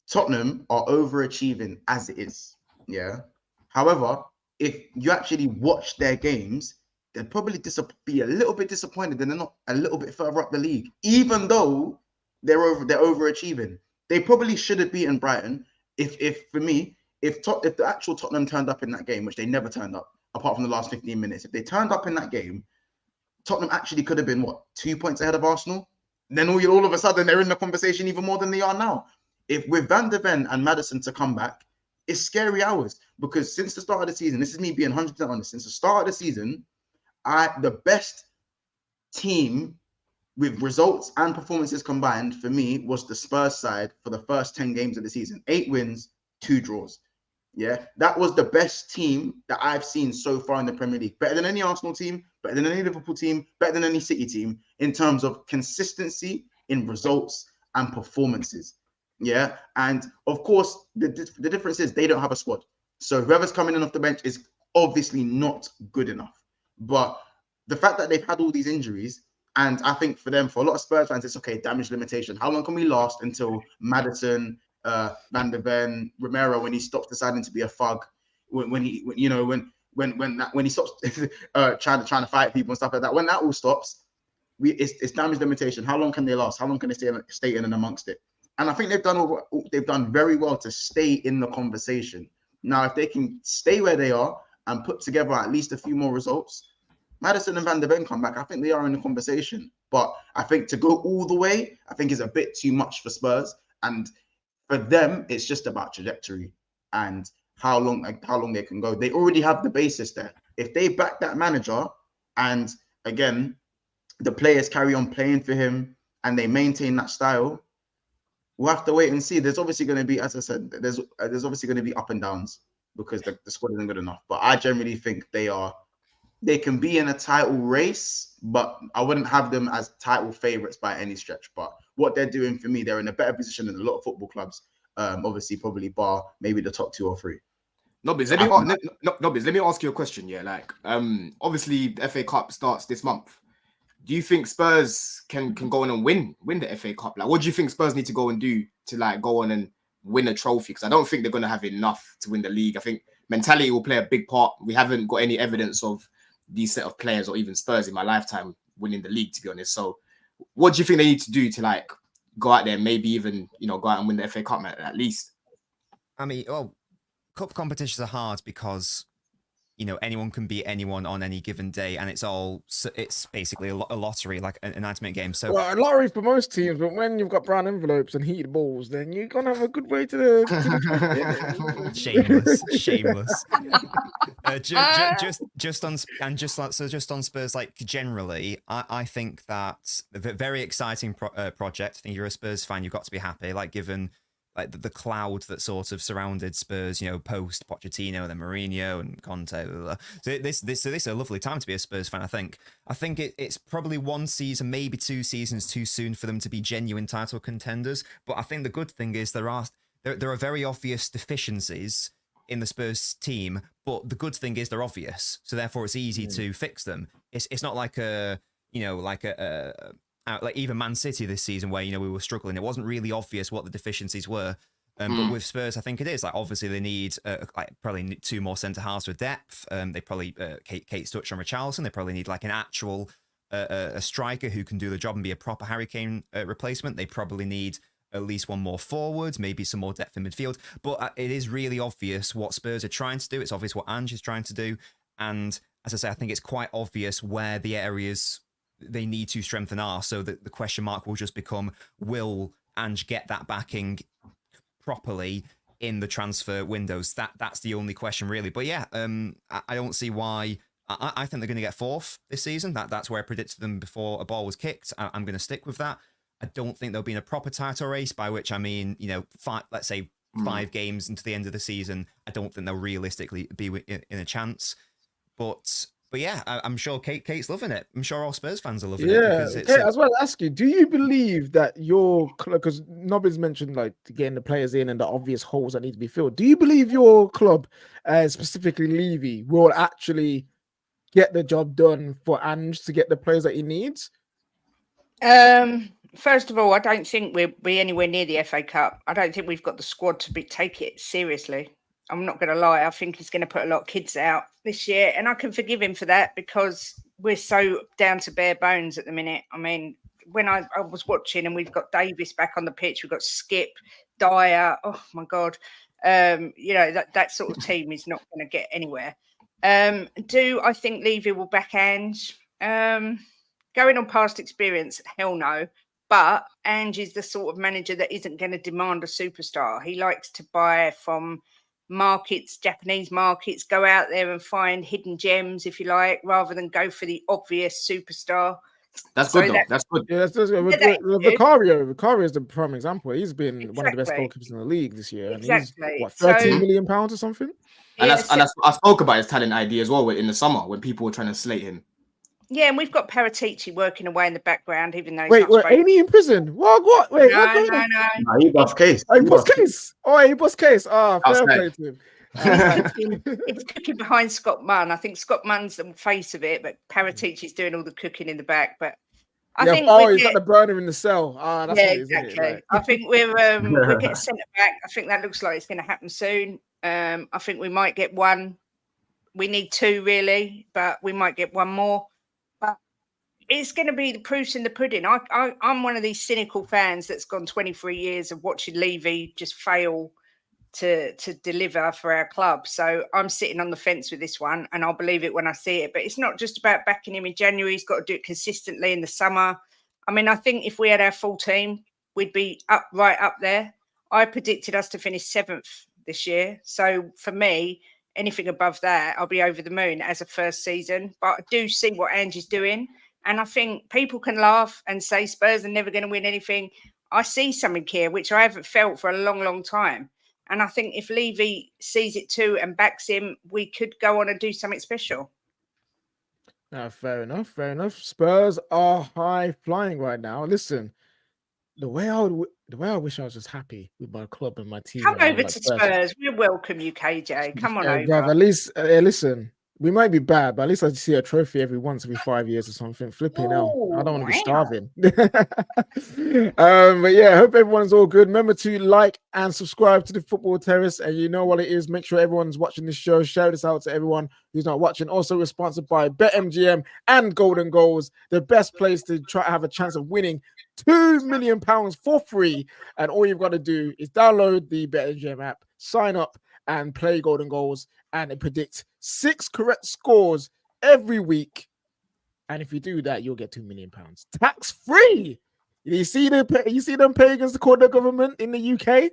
Tottenham are overachieving as it is. Yeah. However, if you actually watch their games, they'd probably be a little bit disappointed that they're not a little bit further up the league, even though they're overachieving. They probably should have beaten Brighton. If the actual Tottenham turned up in that game, which they never turned up, apart from the last 15 minutes, if they turned up in that game, Tottenham actually could have been, 2 points ahead of Arsenal? Then all of a sudden, they're in the conversation even more than they are now. If with Van de Ven and Maddison to come back, it's scary hours. Because since the start of the season, this is me being 100% honest, since the start of the season, the best team with results and performances combined for me was the Spurs side for the first 10 games of the season. 8 wins, 2 draws. Yeah, that was the best team that I've seen so far in the Premier League. Better than any Arsenal team, better than any Liverpool team, better than any City team in terms of consistency in results and performances. Yeah, and of course, the difference is they don't have a squad. So whoever's coming in off the bench is obviously not good enough. But the fact that they've had all these injuries, and I think for a lot of Spurs fans, it's okay, damage limitation. How long can we last until Maddison, Van de Ven, Romero, when he stops deciding to be a thug, when he stops trying to fight people and stuff like that, when that all stops, it's damage limitation. How long can they last? How long can they stay in and amongst it? And I think they've done very well to stay in the conversation. Now, if they can stay where they are and put together at least a few more results, Maddison and Van de Ven come back, I think they are in the conversation. But I think to go all the way, I think is a bit too much for Spurs. And for them, it's just about trajectory and how long they can go. They already have the basis there. If they back that manager, and again, the players carry on playing for him and they maintain that style, we'll have to wait and see. There's obviously going to be, as I said, there's obviously going to be up and downs because the squad isn't good enough. But I generally think they can be in a title race, but I wouldn't have them as title favourites by any stretch. But what they're doing for me, they're in a better position than a lot of football clubs. Obviously, probably bar maybe the top 2 or 3. Nobbies, let me ask you a question. Yeah, like obviously the FA Cup starts this month. Do you think Spurs can go on and win the FA Cup? Like, what do you think Spurs need to go and do to like go on and win a trophy? Because I don't think they're going to have enough to win the league. I think mentality will play a big part. We haven't got any evidence of these set of players or even Spurs in my lifetime winning the league, to be honest. So what do you think they need to do to like go out there and maybe even, go out and win the FA Cup at least? I mean, cup competitions are hard because, anyone can beat anyone on any given day, and it's basically a lottery, like an ultimate game. So, well, a lottery for most teams, but when you've got brown envelopes and heated balls, then you're gonna have a good way to the shameless. Just on Spurs, like generally, I think that a very exciting project. I think you're a Spurs fan, you've got to be happy. Like given like the cloud that sort of surrounded Spurs, post Pochettino, then Mourinho and Conte. So this is a lovely time to be a Spurs fan. I think it's probably 1 season, maybe 2 seasons too soon for them to be genuine title contenders. But I think the good thing is there are very obvious deficiencies in the Spurs team, but the good thing is they're obvious, so therefore it's easy to fix them. It's not like like even Man City this season where we were struggling. It wasn't really obvious what the deficiencies were. But with Spurs, I think it is. Like obviously they need probably 2 more centre halves with depth. They probably Kate's touched on Richarlison. They probably need like an actual a striker who can do the job and be a proper Harry Kane replacement. They probably need at least 1 more forward, maybe some more depth in midfield. But it is really obvious what Spurs are trying to do. It's obvious what Ange is trying to do. And as I say, I think it's quite obvious where the areas they need to strengthen are. So the question mark will just become, will Ange get that backing properly in the transfer windows? That's the only question really. But yeah, I don't see why. I think they're going to get 4th this season. That's where I predicted them before a ball was kicked. I'm going to stick with that. I don't think they'll be in a proper title race, by which I mean, let's say 5 games into the end of the season. I don't think they'll realistically be in a chance. But yeah, I'm sure Kate's loving it. I'm sure all Spurs fans are loving it. Because Kate, as well, ask you, do you believe that your club, because Nobby's mentioned like getting the players in and the obvious holes that need to be filled, do you believe your club, specifically Levy, will actually get the job done for Ange to get the players that he needs? First of all, I don't think we'll be anywhere near the FA Cup. I don't think we've got the squad to take it seriously. I'm not going to lie. I think he's going to put a lot of kids out this year, and I can forgive him for that because we're so down to bare bones at the minute. I mean, when I was watching and we've got Davis back on the pitch, we've got Skip, Dyer. Oh my God. That sort of team is not going to get anywhere. Do I think Levy will back Ange? Going on past experience, hell no. But Ange is the sort of manager that isn't going to demand a superstar. He likes to buy from markets, Japanese markets, go out there and find hidden gems, if you like, rather than go for the obvious superstar. That's good, though. That's good. Yeah, Vicario is the prime example. He's been one of the best goalkeepers in the league this year. And he's, what, £13 million or something? And I spoke about his talent ID as well in the summer when people were trying to slate him. Yeah, and we've got Paratici working away in the background, even though he's ain't he in prison? What? Wait, no. He bust case. He bust case. He bust case. Fair play to him. It's cooking behind Scott Munn. I think Scott Munn's the face of it, but Paratici's doing all the cooking in the back. But I think he's got the burner in the cell. That's yeah, exactly. Right. I think we're getting centre back. I think that looks like it's going to happen soon. I think we might get 1. We need 2 really, but we might get 1 more. But it's going to be the proofs in the pudding. I'm one of these cynical fans that's gone 23 years of watching Levy just fail to deliver for our club. So I'm sitting on the fence with this one, and I'll believe it when I see it. But it's not just about backing him in January. He's got to do it consistently in the summer. I mean, I think if we had our full team, we'd be right up there. I predicted us to finish 7th this year. So for me, anything above that, I'll be over the moon as a first season. But I do see what Ange is doing. And I think people can laugh and say Spurs are never going to win anything. I see something here which I haven't felt for a long, long time. And I think if Levy sees it too and backs him, we could go on and do something special. Fair enough. Fair enough. Spurs are high flying right now. Listen, the way I wish I was just happy with my club and my team. Come over to Spurs. We welcome you, KJ. Come on over. Bruv, at least, listen, we might be bad, but at least I see a trophy every 5 years or something. Flipping hell. I don't want to be starving. But yeah, I hope everyone's all good. Remember to like and subscribe to the Football Terrace. And you know what it is. Make sure everyone's watching this show. Share this out to everyone who's not watching. Also, we're sponsored by BetMGM and Golden Goals, the best place to try to have a chance of winning £2 million for free. And all you've got to do is download the BetMGM app, sign up, and play Golden Goals, and it predicts 6 correct scores every week. And if you do that, you'll get £2 million tax free. You see them pagans call the government in the UK?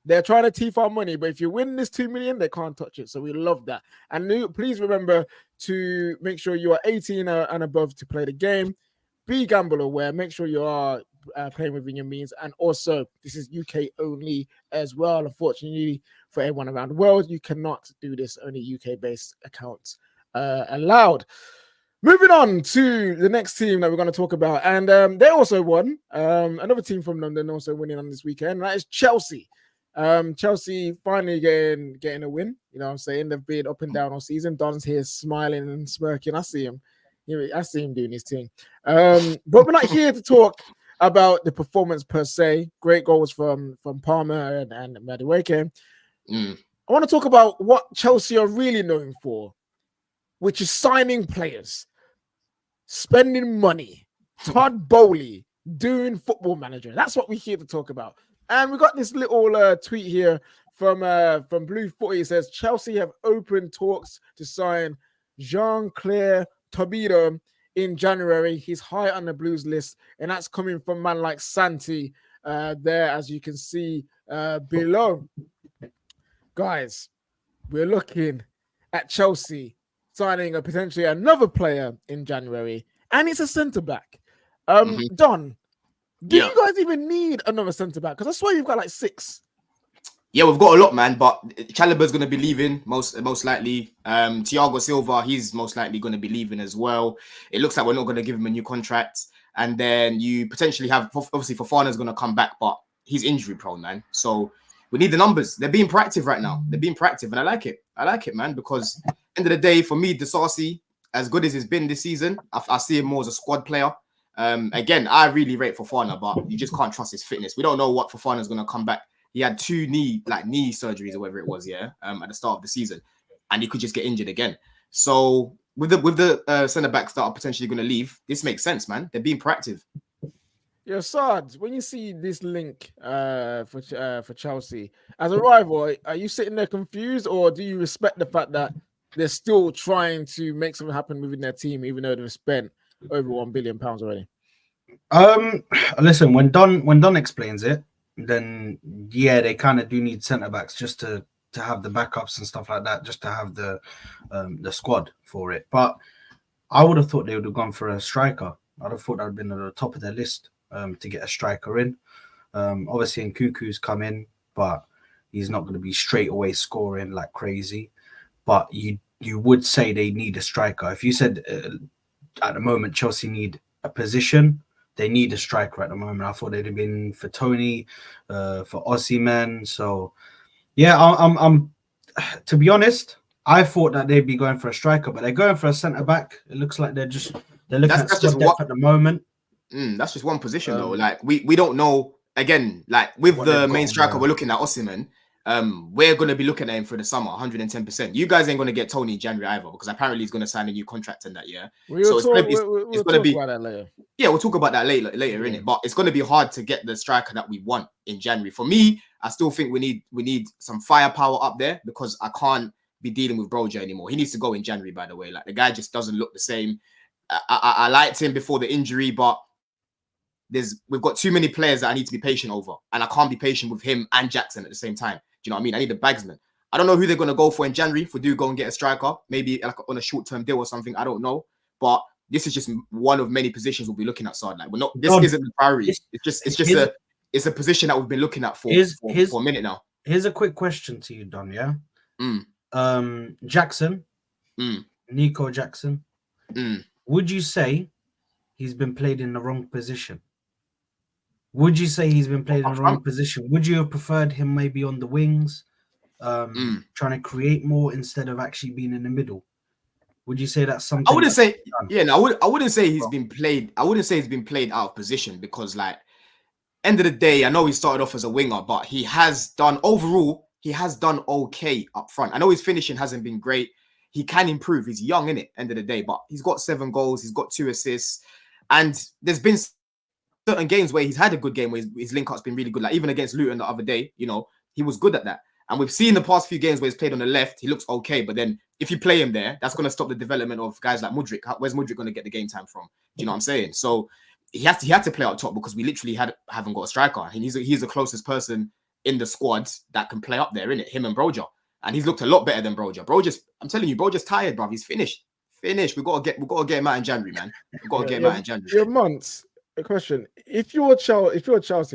They're trying to thief our money, but if you win this 2 million, they can't touch it. So we love that. And please remember to make sure you are 18 and above to play the game. Be gamble aware. Make sure you are playing within your means. And also, this is UK only as well. Unfortunately, for everyone around the world, you cannot do this. Only UK-based accounts allowed. Moving on to the next team that we're going to talk about. And they also won. Another team from London also winning on this weekend. That is Chelsea. Chelsea finally getting a win. You know what I'm saying? They've been up and down all season. Don's here smiling and smirking. I see him doing his thing. But we're not here to talk about the performance per se. Great goals from Palmer and Madueke. I want to talk about what Chelsea are really known for, which is signing players, spending money. Todd Bowley doing Football Manager. That's what we're here to talk about. And we got this little tweet here from Blue Footy. It says Chelsea have opened talks to sign Jean-Claire Tobido in January. He's high on the Blues list, and that's coming from man like Santi there, as you can see below. Guys, we're looking at Chelsea signing potentially another player in January, and it's a centre-back. Don, do you guys even need another centre-back? Because I swear you've got like 6. Yeah, we've got a lot, man, but Chalobah's going to be leaving, most likely. Thiago Silva, he's most likely going to be leaving as well. It looks like we're not going to give him a new contract. And then you potentially have, obviously, Fofana's going to come back, but he's injury-prone, man. So we need the numbers. They're being proactive right now. They're being proactive, and I like it. I like it, man, because end of the day, for me, Disasi, as good as he's been this season, I see him more as a squad player. Again, I really rate Fofana, but you just can't trust his fitness. We don't know what Fofana's going to come back. He had 2 knee surgeries or whatever it was, at the start of the season, and he could just get injured again. So with the centre backs that are potentially going to leave, this makes sense, man. They're being proactive. Yeah, Sarge, when you see this link for Chelsea as a rival, are you sitting there confused, or do you respect the fact that they're still trying to make something happen within their team, even though they've spent over £1 billion already? Listen, when Don explains it, then yeah, they kind of do need centre backs just to have the backups and stuff like that, just to have the squad for it. But I would have thought they would have gone for a striker. I'd have thought that would have been at the top of their list to get a striker in. Obviously, Nkuku's come in, but he's not going to be straight away scoring like crazy. But you would say they need a striker. If you said at the moment Chelsea need a position, they need a striker at the moment. I thought they'd have been for Toney, for Osimhen. So, yeah, I'm. To be honest, I thought that they'd be going for a striker, but they're going for a centre back. It looks like they're looking at squad depth at the moment. That's just one position though. Like we don't know. Again, like with the main striker, we're looking at Osimhen. We're going to be looking at him for the summer, 110%. You guys ain't going to get Toney in January either, because apparently he's going to sign a new contract in that year. We'll talk about that later. Yeah, we'll talk about that later in it. But it's going to be hard to get the striker that we want in January. For me, I still think we need some firepower up there, because I can't be dealing with Broja anymore. He needs to go in January, by the way. Like, the guy just doesn't look the same. I liked him before the injury, but we've got too many players that I need to be patient over, and I can't be patient with him and Jackson at the same time. Do you know what I mean? I need a bagsman. I don't know who they're going to go for in January if we do go and get a striker, maybe like on a short-term deal or something. I don't know. But this is just one of many positions we'll be looking at, Sard. Like, we're not, this isn't the priority. It's just it's a position that we've been looking at for a minute now. Here's a quick question to you, Don. Yeah. Jackson, Nico Jackson. Would you say he's been played in the wrong position? Would you say he's been played in the wrong position? Would you have preferred him maybe on the wings, trying to create more instead of actually being in the middle? Would you say that's something? I wouldn't say, I wouldn't say he's been played. I wouldn't say he's been played out of position because, like, end of the day, I know he started off as a winger, but he has done okay up front. I know his finishing hasn't been great. He can improve. He's young, innit? End of the day, but he's got 7 goals. He's got 2 assists, and there's been certain games where he's had a good game where his link-up's been really good. Like even against Luton the other day, you know, he was good at that. And we've seen the past few games where he's played on the left, he looks okay. But then if you play him there, that's going to stop the development of guys like Mudryk. Where's Mudryk going to get the game time from? Do you know what I'm saying? So he had to play up top because we literally haven't got a striker. And he's the closest person in the squad that can play up there, innit? Him and Broja. And he's looked a lot better than Broja. I'm telling you, Broja's tired, bruv. He's finished. We got to get him out in January, man. We got to get him out in January. Your Monts. A question: if you're a Chelsea,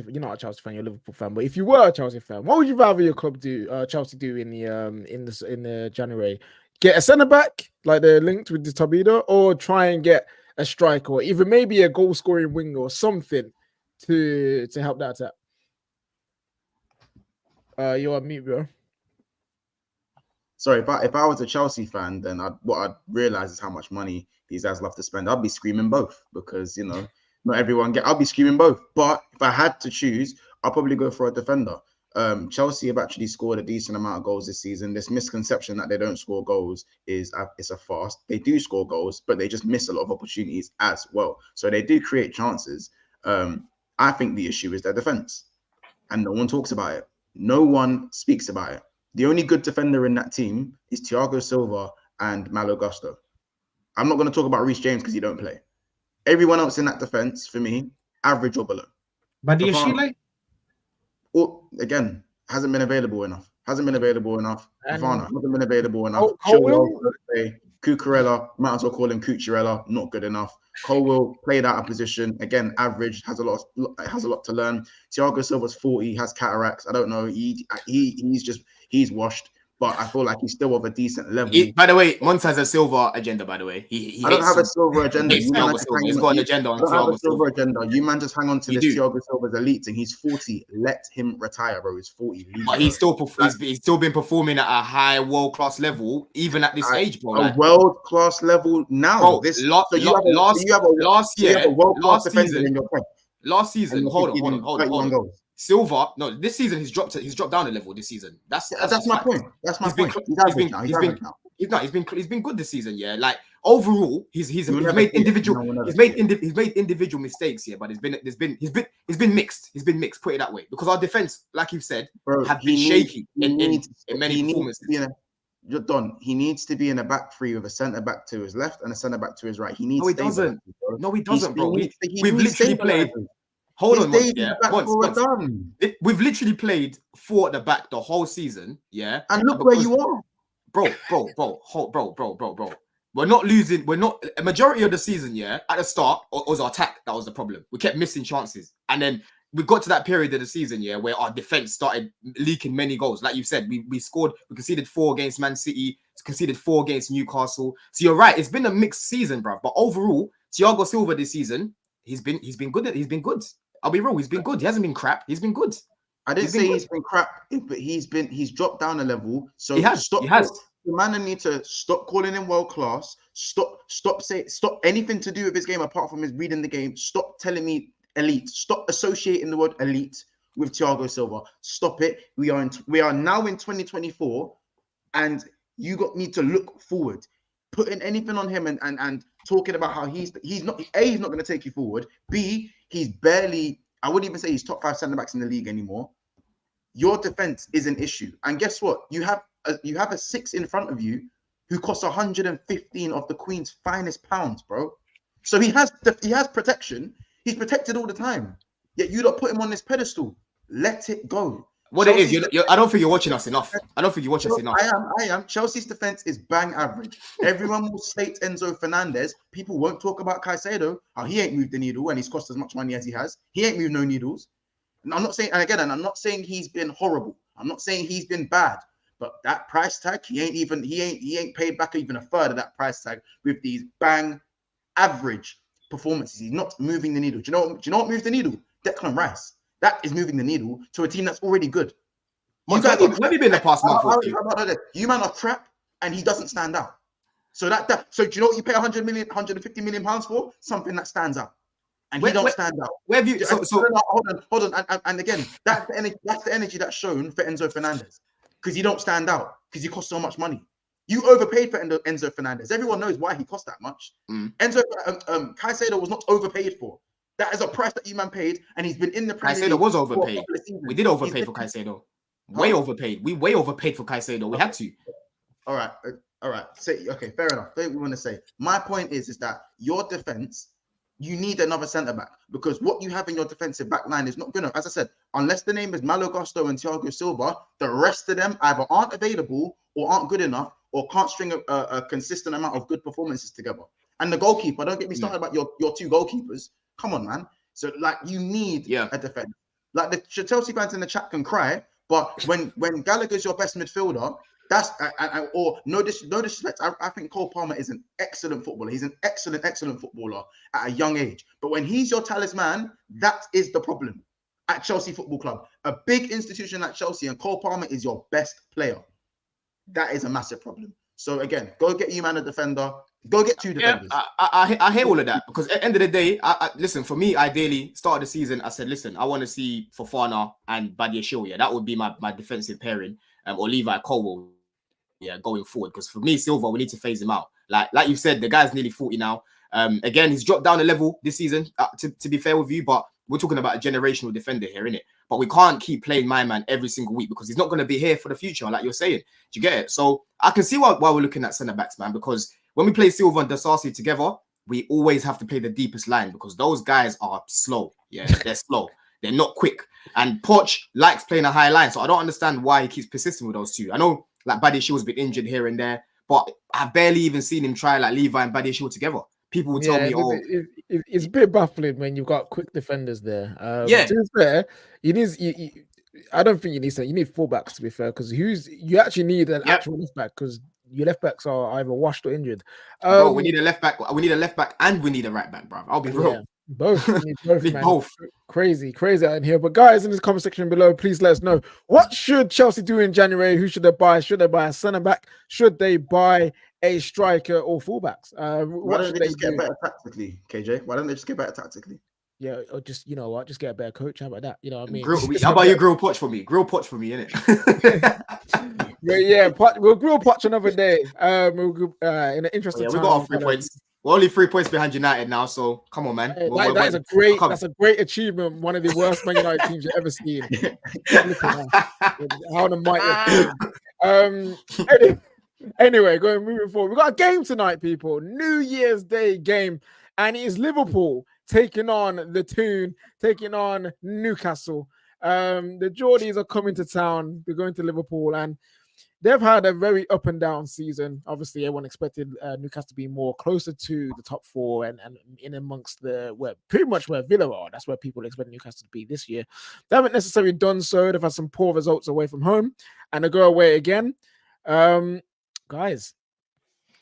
you're not a Chelsea fan, you're a Liverpool fan. But if you were a Chelsea fan, what would you rather your club do? Chelsea do in the January? Get a centre back like they're linked with the Tobido, or try and get a striker, or even maybe a goal scoring winger or something to help that attack. You're on mute, bro. Sorry, if I was a Chelsea fan, then what I'd realize is how much money these guys love to spend. I'd be screaming both because, you know, not everyone I'll be screaming both. But if I had to choose, I'll probably go for a defender. Chelsea have actually scored a decent amount of goals this season. This misconception that they don't score goals is it's a farce. They do score goals, but they just miss a lot of opportunities as well. So they do create chances. I think the issue is their defense, and no one talks about it. No one speaks about it. The only good defender in that team is Thiago Silva and Malo Gusto. I'm not going to talk about Reece James because he don't play. Everyone else in that defense, for me, average or below. But Yashile? Or again, hasn't been available enough. Fofana hasn't been available enough. Cucurella, might as well call him Cucurella, not good enough. Colwill played out of position. Again, average, has a lot to learn. Thiago Silva's 40, has cataracts. I don't know. He's washed. But I feel like he's still of a decent level. By the way, Monts has a silver agenda, by the way. I don't have a silver agenda. He's got an agenda on Thiago Silva. You man just hang on to this Thiago Silva's elite thing. He's 40. Let him retire, bro. He's 40. But he's still been performing at a high world-class level, even at this age, bro. A world-class level now. Bro, last season, hold on. Silva, no, this season he's dropped down a level this season. That's my point. That's my point. He's been good this season, yeah. Like overall, he's made individual mistakes, yeah, but he's been mixed. He's been mixed, put it that way. Because our defense, like you've said, have been shaky in many performances. He needs to be in a back three with a centre back to his left and a centre back to his right. He doesn't, bro. We've literally played. Hold on, we've literally played 4 at the back the whole season, yeah. And look where you are, bro. We're not losing. We're not a majority of the season, yeah. At the start, it was our attack that was the problem. We kept missing chances, and then we got to that period of the season, yeah, where our defense started leaking many goals. Like you said, we scored. We conceded 4 against Man City. Conceded 4 against Newcastle. So you're right. It's been a mixed season, bro. But overall, Thiago Silva this season, he's been good. He's been good. I'll be real. He's been good. He hasn't been crap. He's been good. I didn't say he's been crap, but he's dropped down a level. So he has. The man need to stop calling him world class. Stop anything to do with his game apart from his reading the game. Stop telling me elite. Stop associating the word elite with Thiago Silva. Stop it. We are now in 2024, and you need to look forward. Putting anything on him and talking about how he's not going to take you forward. B, he's barely, I wouldn't even say he's top 5 centre backs in the league anymore. Your defense is an issue, and guess what? You have a 6 in front of you who costs 115 of the Queen's finest pounds, bro. So he has protection. He's protected all the time. Yet you don't put him on this pedestal. Let it go. What Chelsea's it is, I don't think you're watching us enough. I am. Chelsea's defense is bang average. Everyone will state Enzo Fernandez. People won't talk about Caicedo. Oh, he ain't moved the needle and he's cost as much money as he has. He ain't moved no needles. And I'm not saying, and again, and I'm not saying he's been horrible. I'm not saying he's been bad. But that price tag, he ain't paid back even a third of that price tag with these bang average performances. He's not moving the needle. Do you know what moves the needle? Declan Rice. That is moving the needle to a team that's already good. Monts, where have you been the past month? You man are crap, and he doesn't stand out. So so do you know what you pay 150 million pounds for? Something that stands out. And he don't stand out. Where have you? Hold on. And again, that's the energy that's shown for Enzo Fernandez, because he don't stand out because he costs so much money. You overpaid for Enzo Fernandez. Everyone knows why he cost that much. Caicedo was not overpaid for. That is a price that you man paid, and he's been in the Premier League. Caicedo was overpaid. We did overpay for Caicedo. Way overpaid. We way overpaid for Caicedo. We had to. All right. Okay, fair enough. That's what we want to say. My point is that your defense, you need another centre back, because what you have in your defensive back line is not good enough. As I said, unless the name is Malo Gusto and Thiago Silva, the rest of them either aren't available or aren't good enough or can't string a consistent amount of good performances together. And the goalkeeper, don't get me started about your two goalkeepers. Come on, man. So like, you need a defense. Like the Chelsea fans in the chat can cry, but when Gallagher's your best midfielder, that's or no disrespect. I think Cole Palmer is an excellent footballer. He's an excellent footballer at a young age. But when he's your talisman, that is the problem at Chelsea Football Club. A big institution like Chelsea, and Cole Palmer is your best player. That is a massive problem. So again, go get you man a defender. Go get two defenders. I hear all of that, because at the end of the day, listen, for me, ideally, start of the season, I said, listen, I want to see Fofana and Badiashile. Yeah, that would be my defensive pairing, or Levi Colwell. Yeah, going forward, because for me, Silva, we need to phase him out. Like you said, the guy's nearly 40 now. Again, he's dropped down a level this season, to be fair with you, but we're talking about a generational defender here, innit? But we can't keep playing my man every single week, because he's not going to be here for the future, like you're saying. Do you get it? So I can see why we're looking at centre-backs, man, because when we play Silva and Dasasi together, we always have to play the deepest line, because those guys are slow. Yeah, they're slow. They're not quick. And Poch likes playing a high line, so I don't understand why he keeps persisting with those two. I know like Badiashile's been injured here and there, but I've barely even seen him try like Levi and Badiashile together. People will tell me, it's a bit baffling when you've got quick defenders there. To be fair, I don't think you need fullbacks, to be fair, because you actually need an actual left back, because your left backs are either washed or injured. Bro, we need a left back. We need a left back and we need a right back, bro. I'll be real. Both. We need man. Both. Crazy out in here. But guys, in the comment section below, please let us know, what should Chelsea do in January? Who should they buy? Should they buy a centre back? Should they buy a striker or fullbacks? Why don't they just get better tactically, KJ? Why don't they just get better tactically? Yeah, or just, you know what, just get a better coach. How about that? You know what I mean? How about you grill Poch for me? Grill Poch for me, innit? We'll grill Poch another day. We'll in an interesting time. We got our 3 points. We're only 3 points behind United now, so come on, man. That's a great achievement. One of the worst Man United teams you've ever seen. How the mighty. Anyway, moving forward. We got a game tonight, people. New Year's Day game, and it is Liverpool taking on the Toon, taking on Newcastle. The Geordies are coming to town. They're going to Liverpool, and they've had a very up and down season. Obviously, everyone expected Newcastle to be more closer to the top four and in amongst pretty much where Villa are. That's where people expect Newcastle to be this year. They haven't necessarily done so. They've had some poor results away from home, and they go away again. Guys,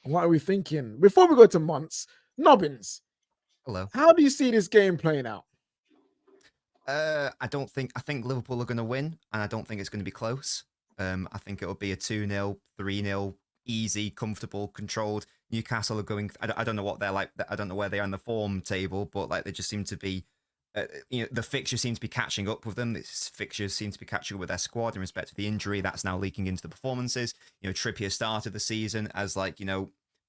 what are we thinking? Before we go to Monts, Nobbins. Hello. How do you see this game playing out? I think Liverpool are going to win, and I don't think it's going to be close. I think it'll be a 2-0, 3-0, easy, comfortable, controlled. Newcastle are going. I don't know what they're like. I don't know where they are in the form table, but like they just seem to be. The fixtures seem to be catching up with them. This fixtures seem to be catching up with their squad in respect to the injury that's now leaking into the performances. Trippier started the season as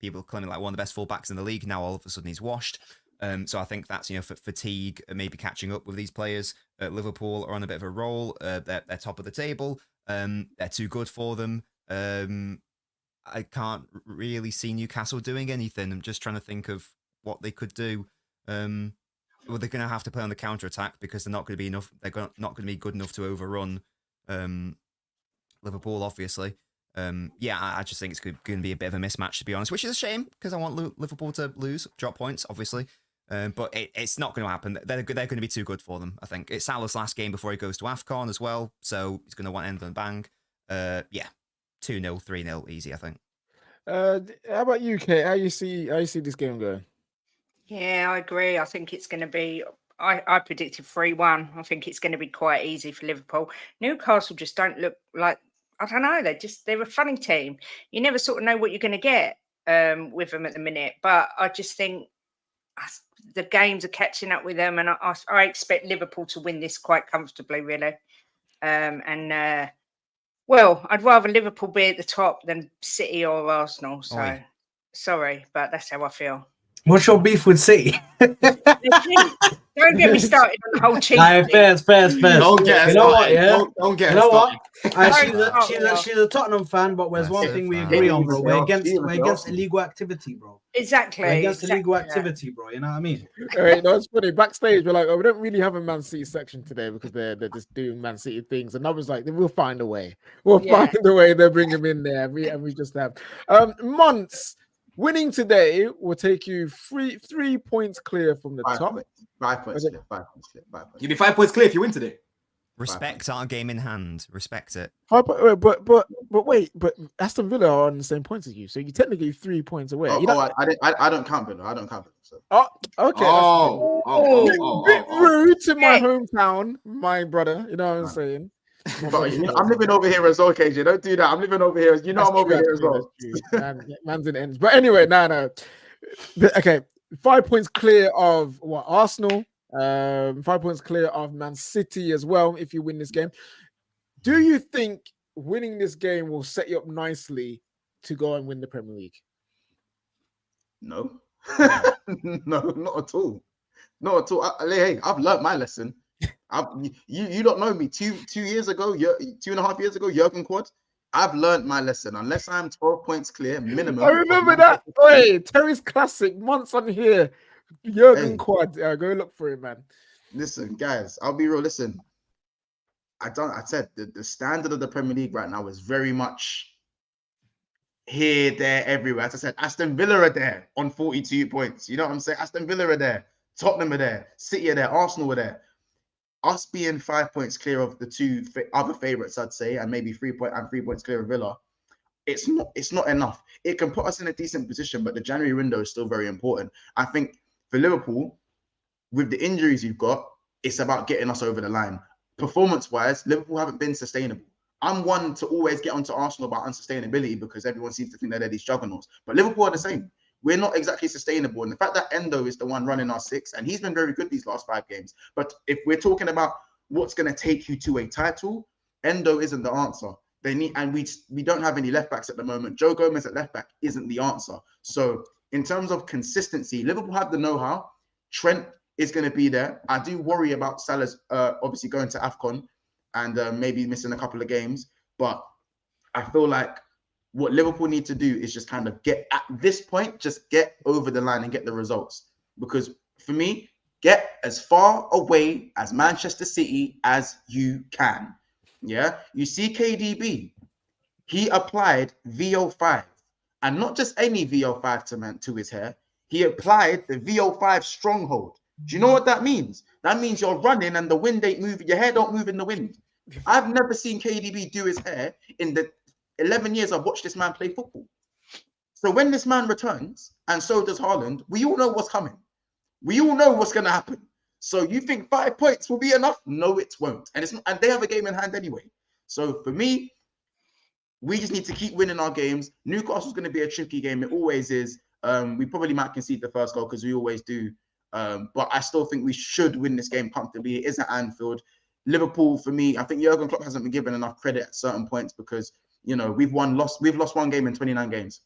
people claiming like one of the best fullbacks in the league. Now all of a sudden he's washed. So I think that's fatigue maybe catching up with these players. Liverpool are on a bit of a roll. They're top of the table. They're too good for them. I can't really see Newcastle doing anything. I'm just trying to think of what they could do. Well, they're going to have to play on the counter attack because they're not going to be enough. They're not going to be good enough to overrun Liverpool, obviously. I just think it's going to be a bit of a mismatch, to be honest, which is a shame because I want Liverpool to drop points, obviously. But it's not going to happen. They're going to be too good for them, I think. It's Salah's last game before he goes to AFCON as well, so he's going to want end and bang. 2-0, 3-0, easy, I think. How about you, Kate? How you see this game going? Yeah, I agree. I think it's going to be. I predicted 3-1. I think it's going to be quite easy for Liverpool. Newcastle just don't look like. I don't know. They're a funny team. You never sort of know what you're going to get with them at the minute. But I just think the games are catching up with them, and I expect Liverpool to win this quite comfortably, really. Well, I'd rather Liverpool be at the top than City or Arsenal. So, sorry, but that's how I feel. What's your beef with City? Don't get me started on the whole cheat. Fair. Don't get us You know what? started. Yeah. Don't get You us know started. what? She's a Tottenham fan, but there's one thing we agree on, bro. We're against illegal activity, bro. Exactly. We're against illegal activity, bro. You know what I mean? All right, no, it's funny. Backstage, we're like, we don't really have a Man City section today because they're just doing Man City things. And I was like, we'll find a way. We'll find a way. They'll bring them in there, and we just have. Monts, winning today will take you 3 points clear from the top. 5 points clear. 5 points clear. 5 points. You'll be 5 points clear if you win today. Respect our game in hand. Respect it. But Aston Villa are on the same points as you, so you technically 3 points away. I don't count Villa. I don't count Villa. So. Okay. Bit rude to my hometown, my brother. You know what I'm saying? But I'm living over here as well, KJ. Don't do that. I'm living over here. You know, I'm over here as well. Man's in the ends. But anyway, no. Okay, 5 points clear of Arsenal. 5 points clear of Man City as well if you win this game. Do you think winning this game will set you up nicely to go and win the Premier League? No. No, not at all. Not at all. Hey, I've learned my lesson. You don't know me. 2 years ago, 2.5 years ago, Jurgen Quad. I've learned my lesson. Unless I'm 12 points clear minimum. I remember that. Hey, Terry's classic. Months on here. Jurgen Quad. Go look for it, man. Listen, guys, I'll be real. Listen, I said the standard of the Premier League right now is very much here, there, everywhere. As I said, Aston Villa are there on 42 points. You know what I'm saying? Aston Villa are there. Tottenham are there. City are there. Arsenal are there. Us being 5 points clear of the two other favourites, I'd say, and maybe 3 points clear of Villa, it's not enough. It can put us in a decent position, but the January window is still very important. I think for Liverpool, with the injuries you've got, it's about getting us over the line. Performance-wise, Liverpool haven't been sustainable. I'm one to always get onto Arsenal about unsustainability because everyone seems to think that they're these juggernauts. But Liverpool are the same. We're not exactly sustainable. And the fact that Endo is the one running our 6, and he's been very good these last 5 games. But if we're talking about what's going to take you to a title, Endo isn't the answer. They need, and we don't have any left backs at the moment. Joe Gomez at left back isn't the answer. So in terms of consistency, Liverpool have the know-how. Trent is going to be there. I do worry about Salah's obviously going to AFCON and maybe missing a couple of games. But I feel like what Liverpool need to do is just kind of get over the line and get the results. Because for me, get as far away as Manchester City as you can. Yeah, you see KDB, he applied VO5, and not just any VO5 to his hair. He applied the VO5 stronghold. Do you know what that means? That means you're running and the wind ain't moving. Your hair don't move in the wind. I've never seen KDB do his hair in the 11 years I've watched this man play football. So when this man returns, and so does Haaland, we all know what's coming. We all know what's going to happen. So you think 5 points will be enough? No, it won't. And they have a game in hand anyway. So for me, we just need to keep winning our games. Newcastle's going to be a tricky game. It always is. We probably might concede the first goal because we always do. But I still think we should win this game comfortably. It is at Anfield. Liverpool, for me, I think Jurgen Klopp hasn't been given enough credit at certain points because, you know, we've lost 1 game in 29 games.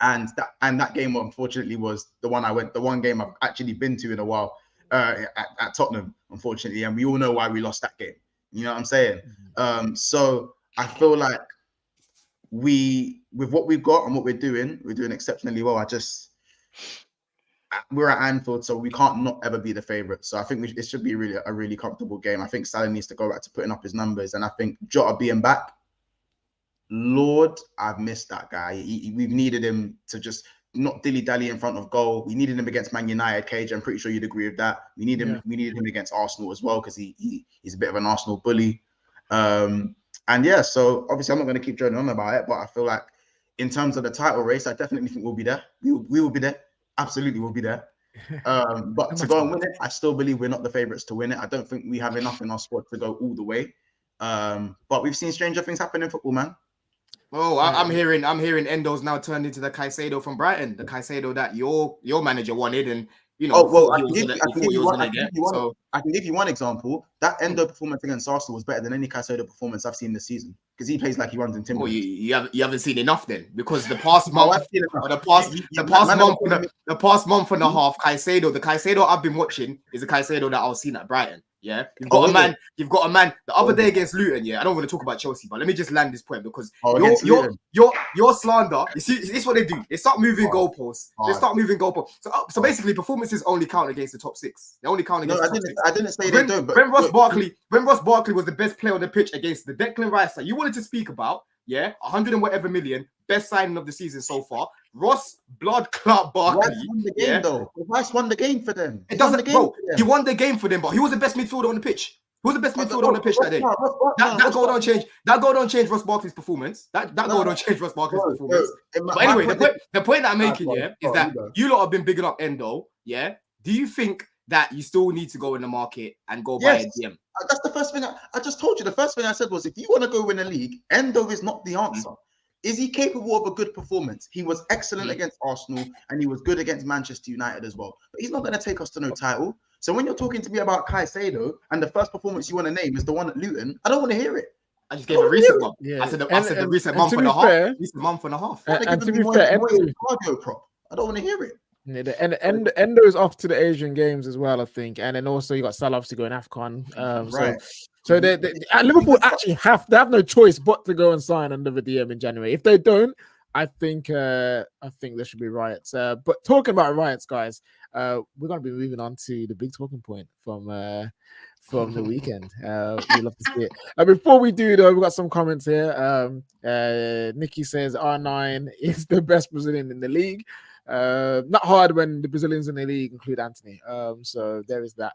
And that game, unfortunately, was the one game I've actually been to in a while at Tottenham, unfortunately. And we all know why we lost that game. You know what I'm saying? So I feel like with what we've got and what we're doing exceptionally well. We're at Anfield, so we can't not ever be the favourite. So I think it should be a really comfortable game. I think Salah needs to go back to putting up his numbers. And I think Jota being back, Lord, I've missed that guy. We've needed him to just not dilly-dally in front of goal. We needed him against Man United, Cage. I'm pretty sure you'd agree with that. We needed him against Arsenal as well because he's a bit of an Arsenal bully. And yeah, so obviously I'm not going to keep droning on about it, but I feel like in terms of the title race, I definitely think we'll be there. We will be there. Absolutely, we'll be there. But to go and win it, I still believe we're not the favourites to win it. I don't think we have enough in our squad to go all the way. But we've seen stranger things happen in football, man. Oh, I'm hearing Endo's now turned into the Caicedo from Brighton, the Caicedo that your manager wanted, and you know. Oh well, I can give you one example. That Endo performance against Arsenal was better than any Caicedo performance I've seen this season because he plays like he runs in timber. Well, you haven't seen enough then, because the past month, the past month and a half, Caicedo, the Caicedo I've been watching is the Caicedo that I was seeing at Brighton. Yeah, you've got a man the other day against Luton. Yeah, I don't want to talk about Chelsea, but let me just land this point because your slander. You see, this is what they do. They start moving goalposts. They start moving goalposts. So basically, performances only count against the top six. They only count against. I didn't say they don't. But when Ross Barkley was the best player on the pitch against the Declan Rice that you wanted to speak about, 100 and whatever million, best signing of the season so far. Ross Blood Clot Barkley. Rice won the game though. Rice won the game for them. He won the game for them, but he was the best midfielder on the pitch. Who was the best midfielder on the pitch that day? That goal don't change. That goal don't change Ross Barkley's performance. That goal don't change Ross Barkley's performance. But anyway, the point that I'm making is that you lot have been bigging up Endo. Yeah. Do you think that you still need to go in the market and go buy a DM? That's the first thing I just told you. The first thing I said was, if you want to go win a league, Endo is not the answer. Is he capable of a good performance? He was excellent against Arsenal and he was good against Manchester United as well. But he's not going to take us to no title. So when you're talking to me about Caicedo and the first performance you want to name is the one at Luton, I don't want to hear it. I just gave a recent one. Yeah. I said the recent month and a half. Recent month and a half. And to be fair, I don't want to hear it. Yeah, and Endo is off to the Asian Games as well, I think, and then also you got Salah obviously going AFCON. Right. So they Liverpool actually have no choice but to go and sign under the DM in January. If they don't, I think there should be riots. But talking about riots, guys, we're gonna be moving on to the big talking point from the weekend. We love to see it. Before we do, though, we've got some comments here. Nikki says R9 is the best Brazilian in the league. Not hard when the Brazilians in the league include Anthony. So there is that.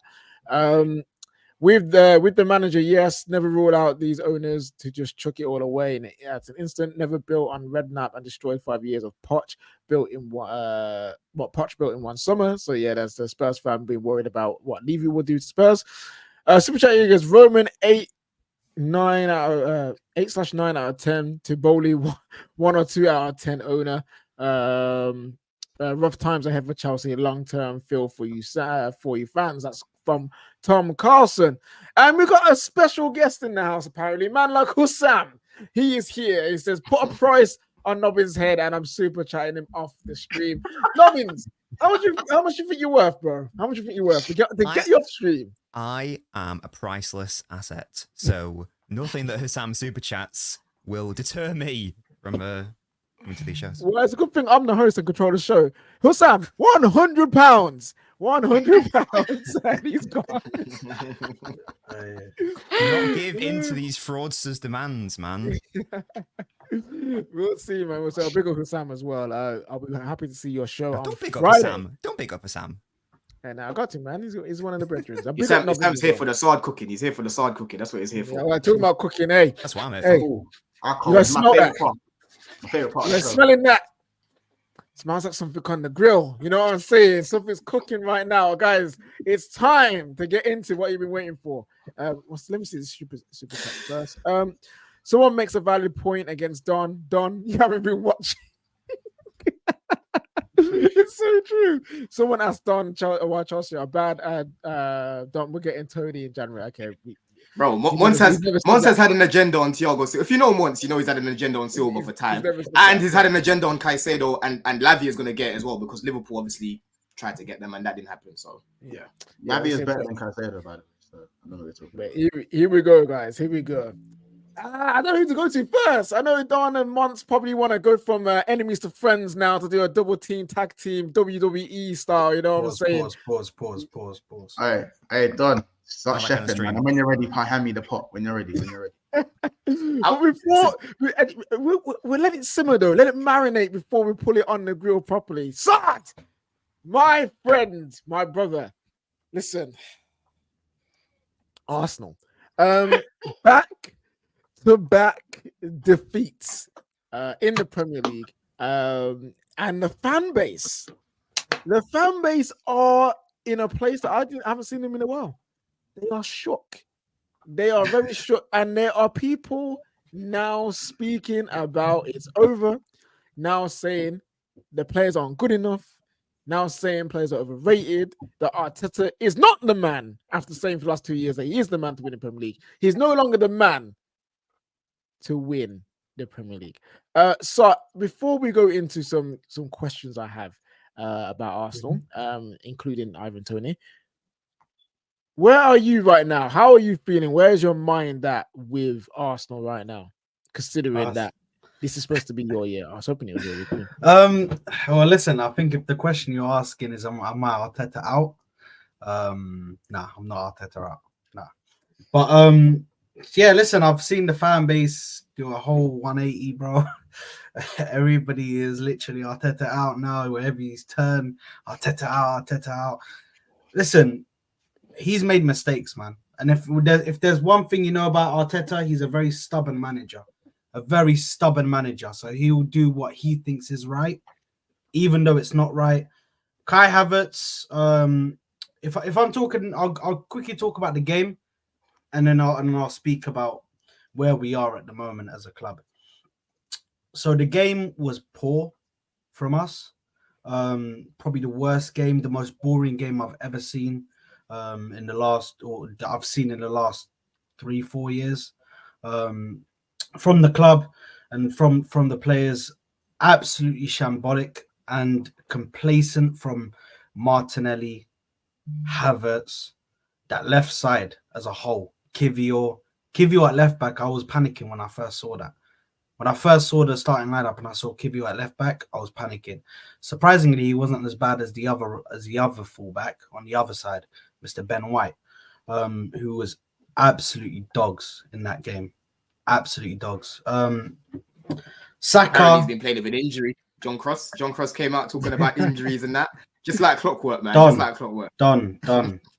With the manager, yes, never rule out these owners to just chuck it all away. And it's an instant, never built on Redknapp and destroyed 5 years of Poch built in Poch built in one summer. So yeah, that's the Spurs fan being worried about what Levy will do to Spurs. Super chat here goes Roman 8/9 out of 10 to Bowley 1 or 2 out of 10 owner. Rough times ahead for Chelsea. Long-term feel for you fans. That's from Tom Carlson. And we got a special guest in the house, apparently. Man like Hussam. He is here. He says, put a price on Nobbins' head, and I'm super chatting him off the stream. Nobbins, how much you think you're worth, bro? How much you think you're worth to get you off stream? I am a priceless asset. So nothing that Hussam super chats will deter me from into these shows. Well, it's a good thing I'm the host and control the show. Hussam, £100. £100 and he's gone. Not give in to these fraudsters' demands, man. We'll see, man. We'll say big up Hussam as well. I'll be happy to see your show on Don't pick Friday. up Hussam. Don't pick up Hussam. And I got him, man. He's one of the brethren. Sam's here for the side cooking. He's here for the side cooking. That's what he's here for. Yeah, well, talking about cooking, hey. That's what I'm here for. You guys smell that? My favorite part. You're smelling that. Smells like something on the grill. You know what I'm saying? Something's cooking right now, guys. It's time to get into what you've been waiting for. Let me see the super chat first. Someone makes a valid point against Don. Don, you haven't been watching. It's so true. Someone asked Don why Chelsea are bad. Don, we're getting Toney in January. Okay. Bro, Monts has had an agenda on Thiago. If you know Monts, you know he's had an agenda on Silva for time. And he's had an agenda on Caicedo, and Lavia is going to get it as well because Liverpool obviously tried to get them and that didn't happen. So, yeah. Lavia is better than Caicedo, by the way. So, I know what you're talking about. Here we go, guys. Here we go. I don't know who to go to first. I know Don and Monts probably want to go from enemies to friends now to do a double team, tag team, WWE style. You know what I'm saying? Pause. All right. Hey, Don. Start chefing, man. And when you're ready, hand me the pot. When you're ready. But before we'll let it simmer though, let it marinate before we pull it on the grill properly. Sad, my friend, my brother. Listen, Arsenal, back to back defeats in the Premier League, and the fan base are in a place that I haven't seen them in a while. They are shook. They are very shook, and there are people now speaking about it's over, now saying the players aren't good enough, now saying players are overrated, that Arteta is not the man after saying for the last 2 years that he is the man to win the Premier League. He's no longer the man to win the Premier League. So before we go into some questions I have about Arsenal, including Ivan Toney, where are you right now? How are you feeling? Where's your mind at with Arsenal right now? Considering that this is supposed to be your year. I was hoping it was your year. Well, listen, I think if the question you're asking is am I Arteta out? Nah, I'm not Arteta out. Nah. But yeah, listen, I've seen the fan base do a whole 180, bro. Everybody is literally Arteta out now. Wherever he's turned, Arteta out. Listen, he's made mistakes, man. And if there's one thing you know about Arteta, he's a very stubborn manager. So he'll do what he thinks is right, even though it's not right. Kai Havertz, if I'm talking, I'll quickly talk about the game, and then I'll speak about where we are at the moment as a club. So the game was poor from us. Probably the worst game, the most boring game I've ever seen in the last 3-4 years. From the club and from the players, absolutely shambolic and complacent from Martinelli, Havertz, that left side as a whole. Kivio at left back, I was panicking when I first saw that. When I first saw the starting lineup and I saw Kivio at left back, I was panicking. Surprisingly, he wasn't as bad as the other fullback on the other side, Mr. Ben White, who was absolutely dogs in that game. Absolutely dogs. Saka. Apparently he's been playing with an injury. John Cross came out talking about injuries and that. Just like clockwork, man. Just like clockwork. Done.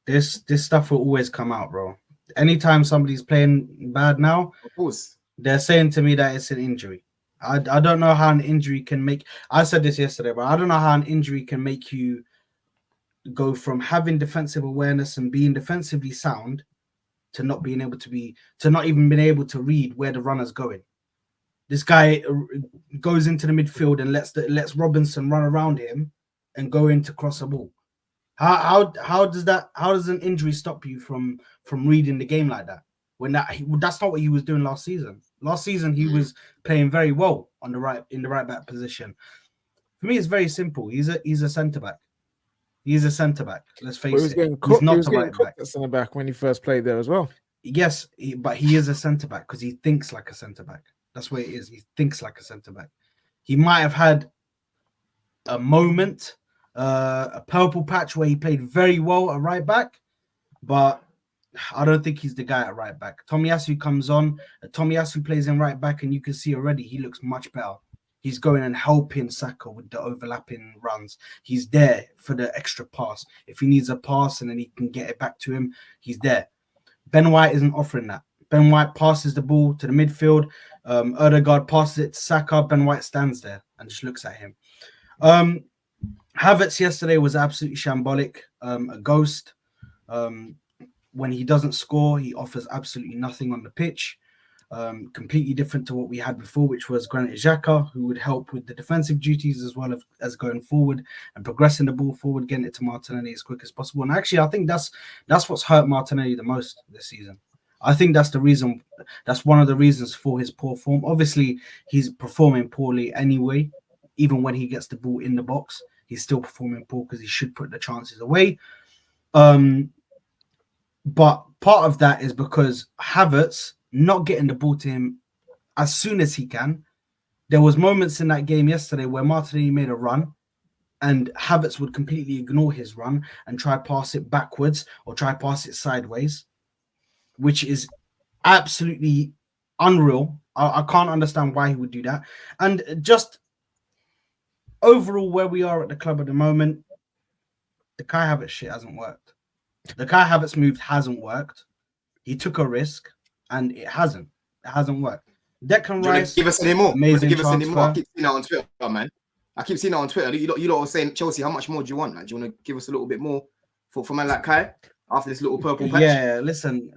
This stuff will always come out, bro. Anytime somebody's playing bad now, of course, they're saying to me that it's an injury. I don't know how an injury can make. I said this yesterday, but I don't know how an injury can make you go from having defensive awareness and being defensively sound to not being able to not even being able to read where the runner's going. This guy goes into the midfield and lets Robinson run around him and go in to cross a ball. How does an injury stop you from reading the game like that? When that's not what he was doing last season. Last season he was playing very well in the right back position. For me, it's very simple. He's a centre back. He's a centre back. Let's face it. He's not the right back. Centre back when he first played there as well. Yes, but he is a centre back because he thinks like a centre back. That's what it is. He thinks like a centre back. He might have had a moment, a purple patch where he played very well at right back, but I don't think he's the guy at right back. Tomiyasu comes on. Tomiyasu plays in right back, and you can see already he looks much better. He's going and helping Saka with the overlapping runs. He's there for the extra pass. If he needs a pass and then he can get it back to him, he's there. Ben White isn't offering that. Ben White passes the ball to the midfield. Odegaard passes it to Saka. Ben White stands there and just looks at him. Havertz yesterday was absolutely shambolic, a ghost. When he doesn't score, he offers absolutely nothing on the pitch. Completely different to what we had before, which was Granit Xhaka, who would help with the defensive duties as well as going forward and progressing the ball forward, getting it to Martinelli as quick as possible. And actually, I think that's what's hurt Martinelli the most this season. I think that's the reason. That's one of the reasons for his poor form. Obviously, he's performing poorly anyway. Even when he gets the ball in the box, he's still performing poor because he should put the chances away. But part of that is because Havertz not getting the ball to him as soon as he can. There was moments in that game yesterday where Martinelli made a run and Havertz would completely ignore his run and try pass it backwards or try pass it sideways, which is absolutely unreal. I can't understand why he would do that. And just overall, where we are at the club at the moment, the Kai Havertz shit hasn't worked. The Kai Havertz move hasn't worked. He took a risk, and it hasn't. It hasn't worked. Declan Rice, give us any more. Amazing Give us any more. I transfer. keep seeing that on Twitter, man. I keep seeing that on Twitter. You lot are saying, Chelsea, how much more do you want? Like, do you want to give us a little bit more for man like Kai after this little purple patch? Yeah, listen.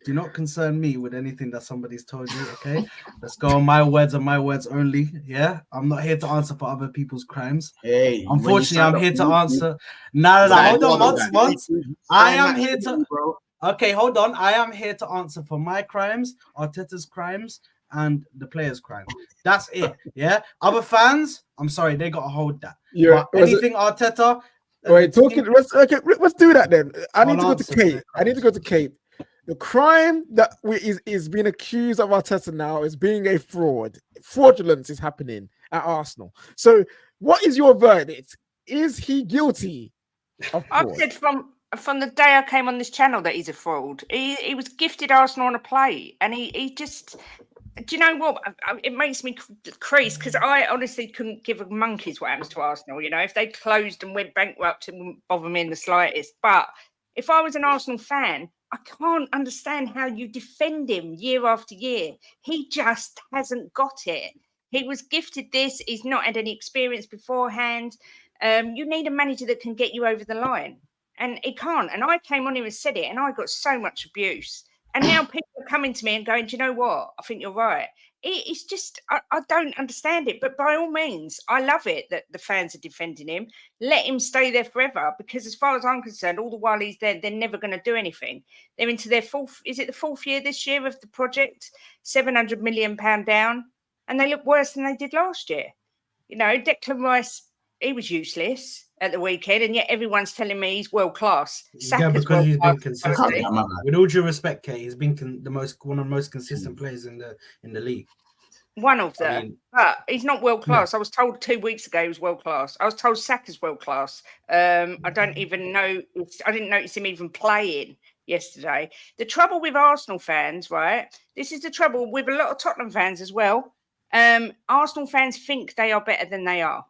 do not concern me with anything that somebody's told you. Okay, let's go on my words and my words only. Yeah, I'm not here to answer for other people's crimes. Hey, Unfortunately, I'm here to answer. No. Hold on, Monts. I am here to. Okay, hold on. I am here to answer for my crimes, Arteta's crimes, and the players' crimes. That's it. Yeah. Other fans, I'm sorry, they gotta hold that. Yeah. But anything Arteta. Wait, let's do that then. I need to go to answer Kate. I need to go to Kate. The crime that is being accused of Arteta now is being a fraud. Fraudulence is happening at Arsenal. So, what is your verdict? Is he guilty of fraud? I've said from the day I came on this channel that he's a fraud. He was gifted Arsenal on a plate, and he just. Do you know what? It makes me crease because I honestly couldn't give a monkey's what happens to Arsenal. You know, if they closed and went bankrupt, it wouldn't bother me in the slightest. But if I was an Arsenal fan, I can't understand how you defend him year after year. He just hasn't got it. He was gifted this. He's not had any experience beforehand. You need a manager that can get you over the line. And he can't. And I came on here and said it, and I got so much abuse. And now people are coming to me and going, do you know what? I think you're right. It's just, I don't understand it. But by all means, I love it that the fans are defending him. Let him stay there forever. Because as far as I'm concerned, all the while he's there, they're never going to do anything. They're into their the fourth year this year of the project? £700 million down. And they look worse than they did last year. You know, Declan Rice, he was useless at the weekend, and yet everyone's telling me he's world class. Yeah, because he's been consistent. With all due respect, Kate, he's been one of the most consistent players in the league. One of them, but he's not world class. No. I was told 2 weeks ago he was world class. I was told Saka's world class. I don't even know. I didn't notice him even playing yesterday. The trouble with Arsenal fans, right? This is the trouble with a lot of Tottenham fans as well. Arsenal fans think they are better than they are.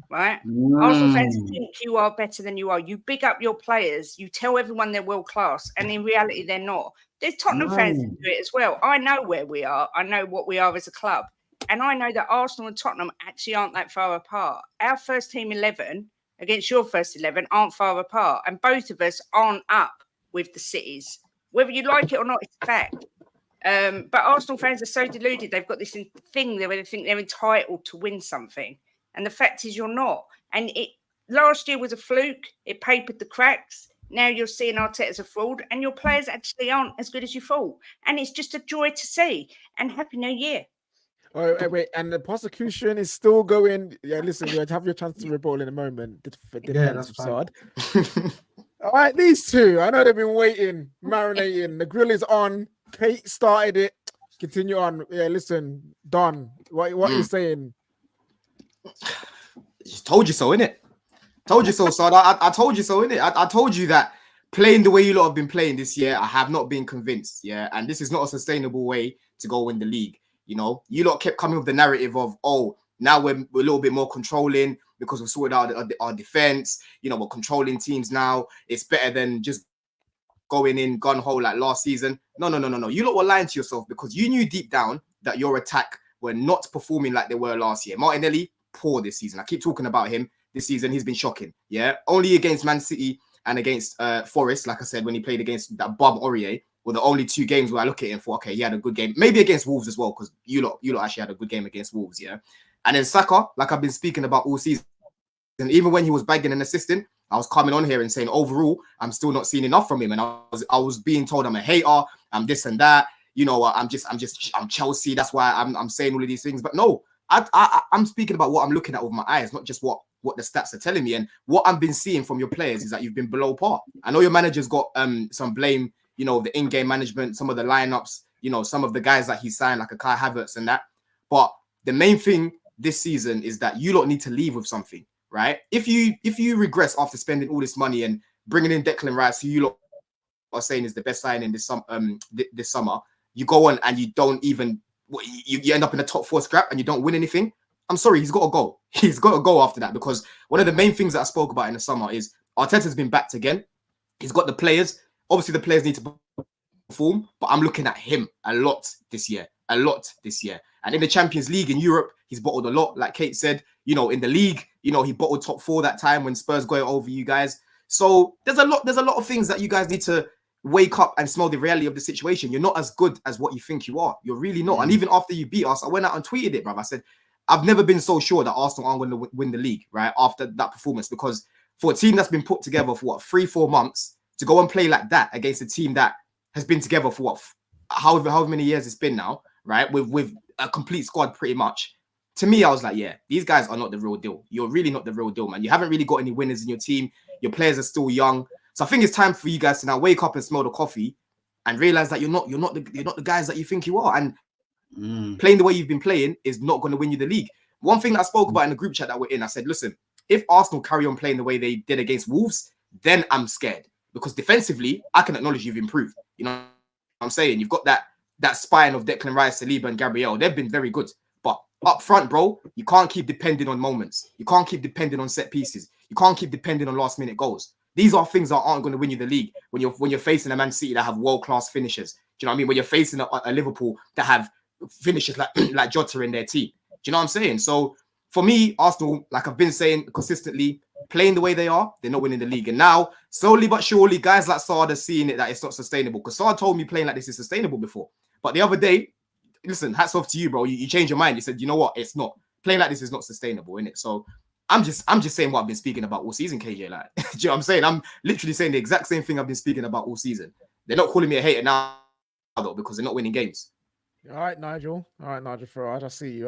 Right? Arsenal fans think you are better than you are. You big up your players. You tell everyone they're world class, and in reality, they're not. There's Tottenham fans who do it as well. I know where we are. I know what we are as a club, and I know that Arsenal and Tottenham actually aren't that far apart. Our first team 11 against your first 11 aren't far apart, and both of us aren't up with the cities. Whether you like it or not, it's a fact. But Arsenal fans are so deluded. They've got this thing where they think they're entitled to win something. And the fact is you're not. And last year was a fluke. It papered the cracks. Now you're seeing Arteta as a fraud, and your players actually aren't as good as you thought. And it's just a joy to see. And Happy New Year. Wait, and the prosecution is still going. Yeah, listen, you have your chance to rebuttal in a moment. That's fine. All right, these two. I know they've been waiting, marinating. The grill is on. Kate started it. Continue on. Yeah, listen, Don, what are you saying? Just told you so, innit? Told you so, son. I told you so, innit? I told you that playing the way you lot have been playing this year, I have not been convinced, yeah? And this is not a sustainable way to go win the league, you know? You lot kept coming with the narrative of, oh, now we're a little bit more controlling because we've sorted out our defense, you know, we're controlling teams now. It's better than just going in gun-ho like last season. No. You lot were lying to yourself because you knew deep down that your attack were not performing like they were last year. Martinelli, poor this season. I keep talking about him this season. He's been shocking. Yeah, only against Man City and against Forest, like I said, when he played against that bum Aurier, were the only two games where I look at him for, okay, he had a good game. Maybe against Wolves as well, because you lot actually had a good game against Wolves, yeah. And then Saka, like I've been speaking about all season, and even when he was bagging and assisting, I was coming on here and saying overall, I'm still not seeing enough from him, and I was being told I'm a hater, I'm this and that. You know, I'm Chelsea. That's why I'm saying all of these things. But no. I'm speaking about what I'm looking at with my eyes, not just what the stats are telling me. And what I've been seeing from your players is that you've been below par. I know your manager's got some blame, you know, the in-game management, some of the lineups, you know, some of the guys that he signed, like a Kai Havertz and that. But the main thing this season is that you lot need to leave with something, right? If you regress after spending all this money and bringing in Declan Rice, who you lot are saying is the best signing this summer, you go on and you don't even you end up in the top 4 scrap and you don't win anything. I'm sorry, he's got to go. He's got to go after that, because one of the main things that I spoke about in the summer is Arteta's been backed again. He's got the players. Obviously, the players need to perform, but I'm looking at him a lot this year. And in the Champions League in Europe, he's bottled a lot. Like Kate said, you know, in the league, you know, he bottled top 4 that time when Spurs got it over you guys. So there's a lot of things that you guys need to wake up and smell the reality of the situation. You're not as good as what you think you are. You're really not. And even after you beat us, I went out and tweeted it, bruv. I said, I've never been so sure that Arsenal aren't going to win the league, right? After that performance, because for a team that's been put together for what, 3-4 months, to go and play like that against a team that has been together for what, however many years it's been now, right? With a complete squad pretty much. To me, I was like, yeah, these guys are not the real deal. You're really not the real deal, man. You haven't really got any winners in your team. Your players are still young. So I think it's time for you guys to now wake up and smell the coffee and realize that you're not the guys that you think you are. And playing the way you've been playing is not going to win you the league. One thing that I spoke about in the group chat that we're in, I said, listen, if Arsenal carry on playing the way they did against Wolves, then I'm scared, because defensively, I can acknowledge you've improved. You know what I'm saying? You've got that spine of Declan Rice, Saliba, and Gabriel. They've been very good. But up front, bro, you can't keep depending on moments. You can't keep depending on set pieces. You can't keep depending on last-minute goals. These are things that aren't going to win you the league when you're facing a Man City that have world-class finishers. Do you know what I mean? When you're facing a Liverpool that have finishers like Jota in their team. Do you know what I'm saying? So for me, Arsenal, like I've been saying consistently, playing the way they are, they're not winning the league. And now, slowly but surely, guys like Saad are seeing it that it's not sustainable. Because Saad told me playing like this is sustainable before. But the other day, listen, hats off to you, bro. You changed your mind. You said, you know what? It's not. Playing like this is not sustainable, innit? So I'm just saying what I've been speaking about all season, KJ. Like, do you know what I'm saying? I'm literally saying the exact same thing I've been speaking about all season. They're not calling me a hater now, though, because they're not winning games. All right, Nigel. Farage. I see you.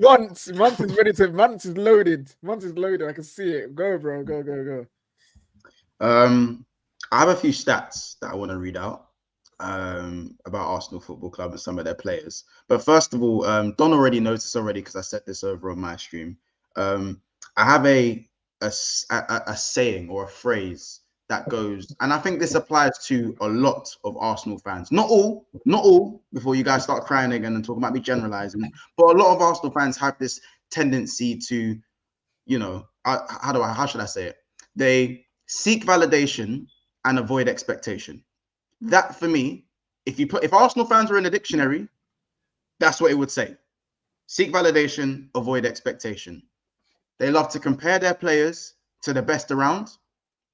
Monts is ready to. Monts is loaded. I can see it. Go, bro. Go. I have a few stats that I want to read out about Arsenal Football Club and some of their players. But first of all, Don already knows this because I said this over on my stream. I have a saying or a phrase that goes, and I think this applies to a lot of Arsenal fans. Not all, before you guys start crying again and talking about me generalizing, but a lot of Arsenal fans have this tendency to, you know, how should I say it? They seek validation and avoid expectation. That, for me, if Arsenal fans were in a dictionary, that's what it would say. Seek validation, avoid expectation. They love to compare their players to the best around.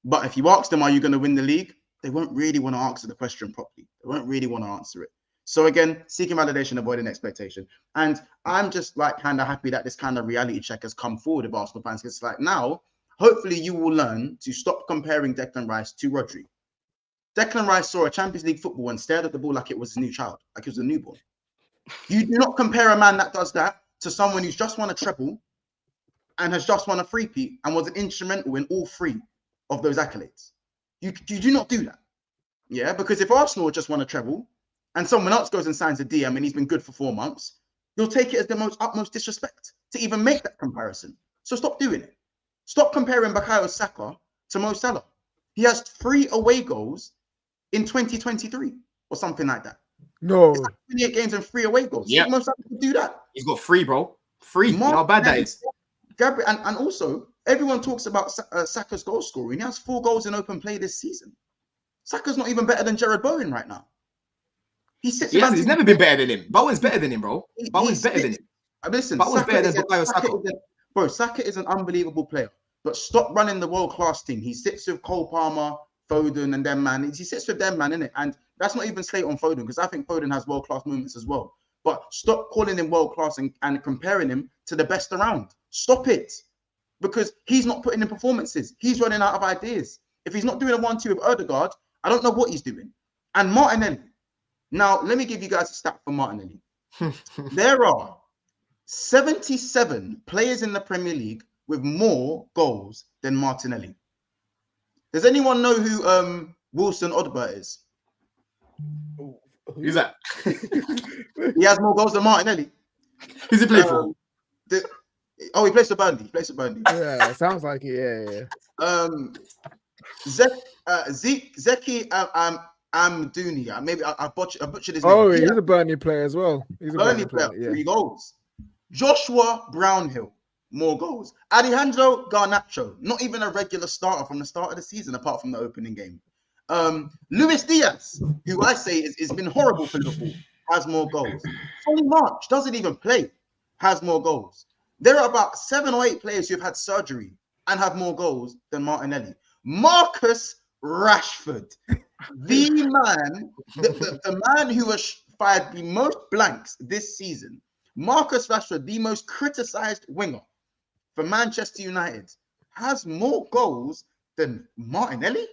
But if you ask them, are you going to win the league? They won't really want to answer the question properly. They won't really want to answer it. So again, seeking validation, avoiding expectation. And I'm just like kind of happy that this kind of reality check has come forward with Arsenal fans. It's like now, hopefully you will learn to stop comparing Declan Rice to Rodri. Declan Rice saw a Champions League football and stared at the ball like it was his new child, like it was a newborn. You do not compare a man that does that to someone who's just won a treble and has just won a three-peat and was an instrumental in all 3 of those accolades. You do not do that. Yeah, because if Arsenal just won a treble and someone else goes and signs a DM and he's been good for 4 months, you'll take it as the utmost disrespect to even make that comparison. So stop doing it. Stop comparing Bukayo Saka to Mo Salah. He has 3 away goals in 2023 or something like that. No. It's like 28 games and 3 away goals. Yeah. Mo Salah could do that. He's got 3, bro. 3. You know how bad that is. Gabriel, and also, everyone talks about Saka's goal scoring. He has 4 goals in open play this season. Saka's not even better than Jared Bowen right now. He's never been better than him. Bowen's better than him, bro. Bowen's better than him. Listen, Bowen's better than Bukayo Saka. Bro, Saka is an unbelievable player. But stop running the world-class team. He sits with Cole Palmer, Foden, and them, man. He sits with them, man, innit? And that's not even slate on Foden, because I think Foden has world-class moments as well. But stop calling him world-class and comparing him to the best around. Stop it. Because he's not putting in performances. He's running out of ideas. If he's not doing a 1-2 with Odegaard, I don't know what he's doing. And Martinelli. Now, let me give you guys a stat for Martinelli. There are 77 players in the Premier League with more goals than Martinelli. Does anyone know who Wilson Odbert is? Who's that? He has more goals than Martinelli. Who's he play for? He plays for Burnley. Yeah, it sounds like it. Yeah. Zeki Amdouni. Maybe I butchered his name. Oh, he's a Burnley player as well. He's a Burnley Burnley player, player. 3 goals. Joshua Brownhill, more goals. Alejandro Garnacho, not even a regular starter from the start of the season, apart from the opening game. Luis Diaz, who I say has been horrible for Liverpool, has more goals. Solly March doesn't even play, has more goals. There are about 7 or 8 players who've had surgery and have more goals than Martinelli. Marcus Rashford, the man, the man who has fired the most blanks this season. Marcus Rashford, the most criticized winger for Manchester United, has more goals than Martinelli,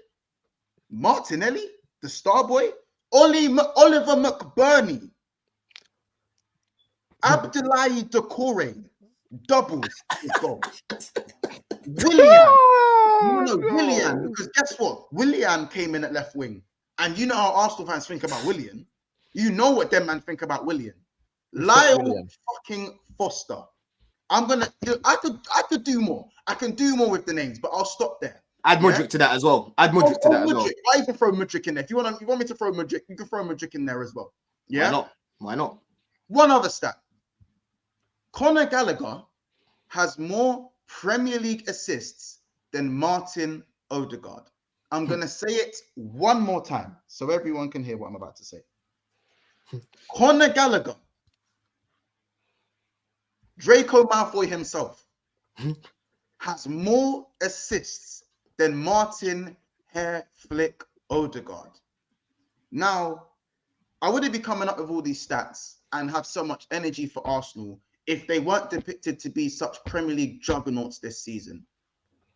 the star boy, Oliver McBurney, Abdoulaye Doucouré, doubles his goal. Willian, because guess what? Willian came in at left wing, and you know how Arsenal fans think about Willian. You know what them man think about Willian. Lyle fucking Foster. I could do more. I can do more with the names, but I'll stop there. Add Mudryk to that as well. Add Mudryk to that as well. I even throw Mudryk in there. If you want me to throw Mudryk, you can throw Mudryk in there as well. Yeah. Why not? One other stat. Conor Gallagher has more Premier League assists than Martin Odegaard. I'm gonna say it one more time so everyone can hear what I'm about to say. Conor Gallagher, Draco Malfoy himself, has more assists than Martin Hair Flick Odegaard. Now, I wouldn't be coming up with all these stats and have so much energy for Arsenal if they weren't depicted to be such Premier League juggernauts this season.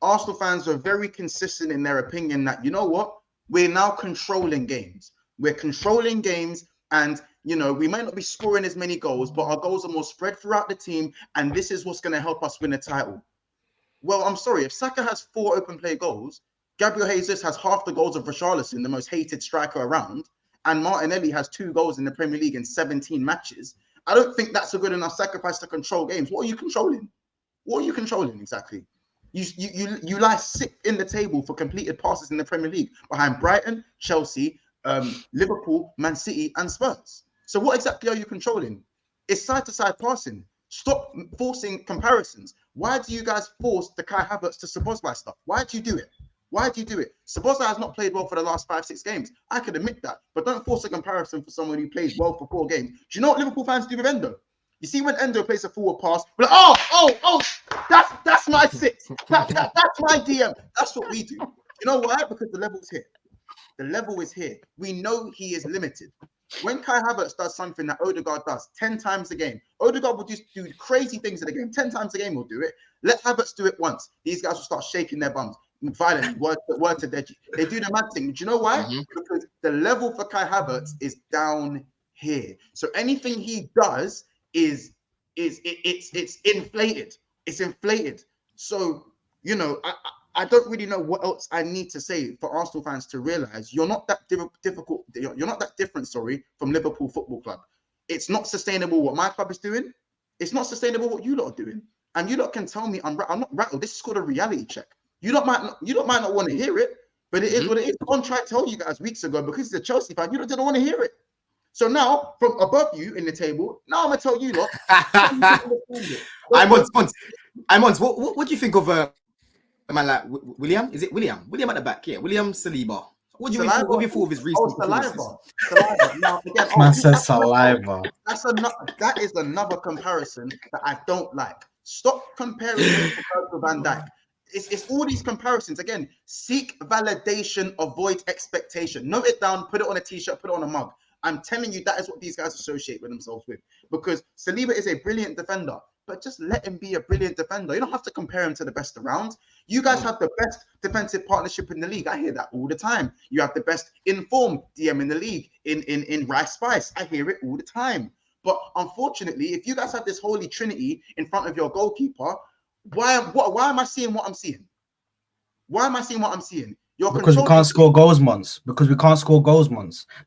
Arsenal fans were very consistent in their opinion that, you know what, we're now controlling games. We're controlling games, and, you know, we might not be scoring as many goals, but our goals are more spread throughout the team, and this is what's going to help us win a title. Well, I'm sorry, if Saka has 4 open play goals, Gabriel Jesus has half the goals of Richarlison, the most hated striker around, and Martinelli has 2 goals in the Premier League in 17 matches. I don't think that's a good enough sacrifice to control games. What are you controlling? What are you controlling exactly? You lie 6th in the table for completed passes in the Premier League behind Brighton, Chelsea, Liverpool, Man City, and Spurs. So what exactly are you controlling? It's side-to-side passing. Stop forcing comparisons. Why do you guys force the Kai Havertz to Szoboszlai stuff? Why do you do it? Why do you do it? Szoboszlai has not played well for the last 5-6 games. I could admit that, but don't force a comparison for someone who plays well for 4 games. Do you know what Liverpool fans do with Endo? You see when Endo plays a forward pass, we're like, oh, that's my 6. That's my DM. That's what we do. You know why? Because the level's here. The level is here. We know he is limited. When Kai Havertz does something that Odegaard does 10 times a game, Odegaard will just do crazy things in the game. 10 times a game will do it. Let Havertz do it once. These guys will start shaking their bums violently. Word to Deji. They do the mad thing. Do you know why? Because the level for Kai Havertz is down here. So anything he does it's inflated. It's inflated. So, you know, I don't really know what else I need to say for Arsenal fans to realize you're not that difficult. You're not that different, from Liverpool Football Club. It's not sustainable what my club is doing. It's not sustainable what you lot are doing. And you lot can tell me I'm not rattled. This is called a reality check. You lot might not want to hear it, but it is what it is. One tried to tell you guys weeks ago because it's a Chelsea fan. You lot didn't want to hear it. So now, from above you in the table, now I'm gonna tell you lot. Monts, what do you think of a man like William? Is it William? William at the back, yeah. William Saliba. What do you think of his recent Saliva. Now, again, Man says saliva. That is another comparison that I don't like. Stop comparing him to Virgil van Dijk. It's all these comparisons. Again, seek validation, avoid expectation. Note it down, put it on a t-shirt, put it on a mug. I'm telling you, that is what these guys associate with themselves with. Because Saliba is a brilliant defender, but just let him be a brilliant defender. You don't have to compare him to the best around. You guys have the best defensive partnership in the league. I hear that all the time. You have the best informed DM in the league in Rice Spice. I hear it all the time. But unfortunately, if you guys have this holy trinity in front of your goalkeeper, why am I seeing what I'm seeing? Why am I seeing what I'm seeing? Because we can't score goals, Monts.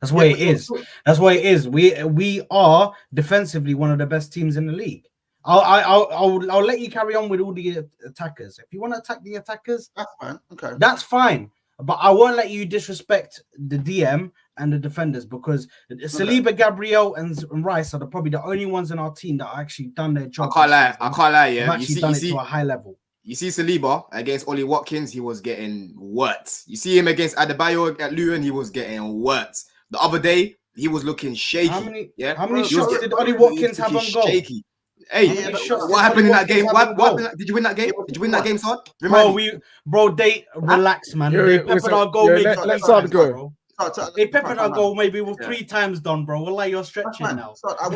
That's why it is. That's why it is. We are defensively one of the best teams in the league. I'll let you carry on with all the attackers. If you want to attack the attackers, that's fine. Okay, that's fine. But I won't let you disrespect the DM and the defenders because Saliba, Gabriel, and Rice are probably the only ones in our team that actually done their job. I can't lie. Yeah, They've actually done it to a high level. You see Saliba against Ollie Watkins, he was getting worked. You see him against Adebayo at Luton, he was getting worked. The other day, he was looking shaky. How many shots did Ollie Watkins have on goal? Shaky. Hey, what happened in that game? What happened? Did you win that game? Did you win that game, Sard? Relax, man. They peppered our goal maybe let's Sard go. They peppered our goal maybe with 3 times done, bro. Well, like you're stretching now. I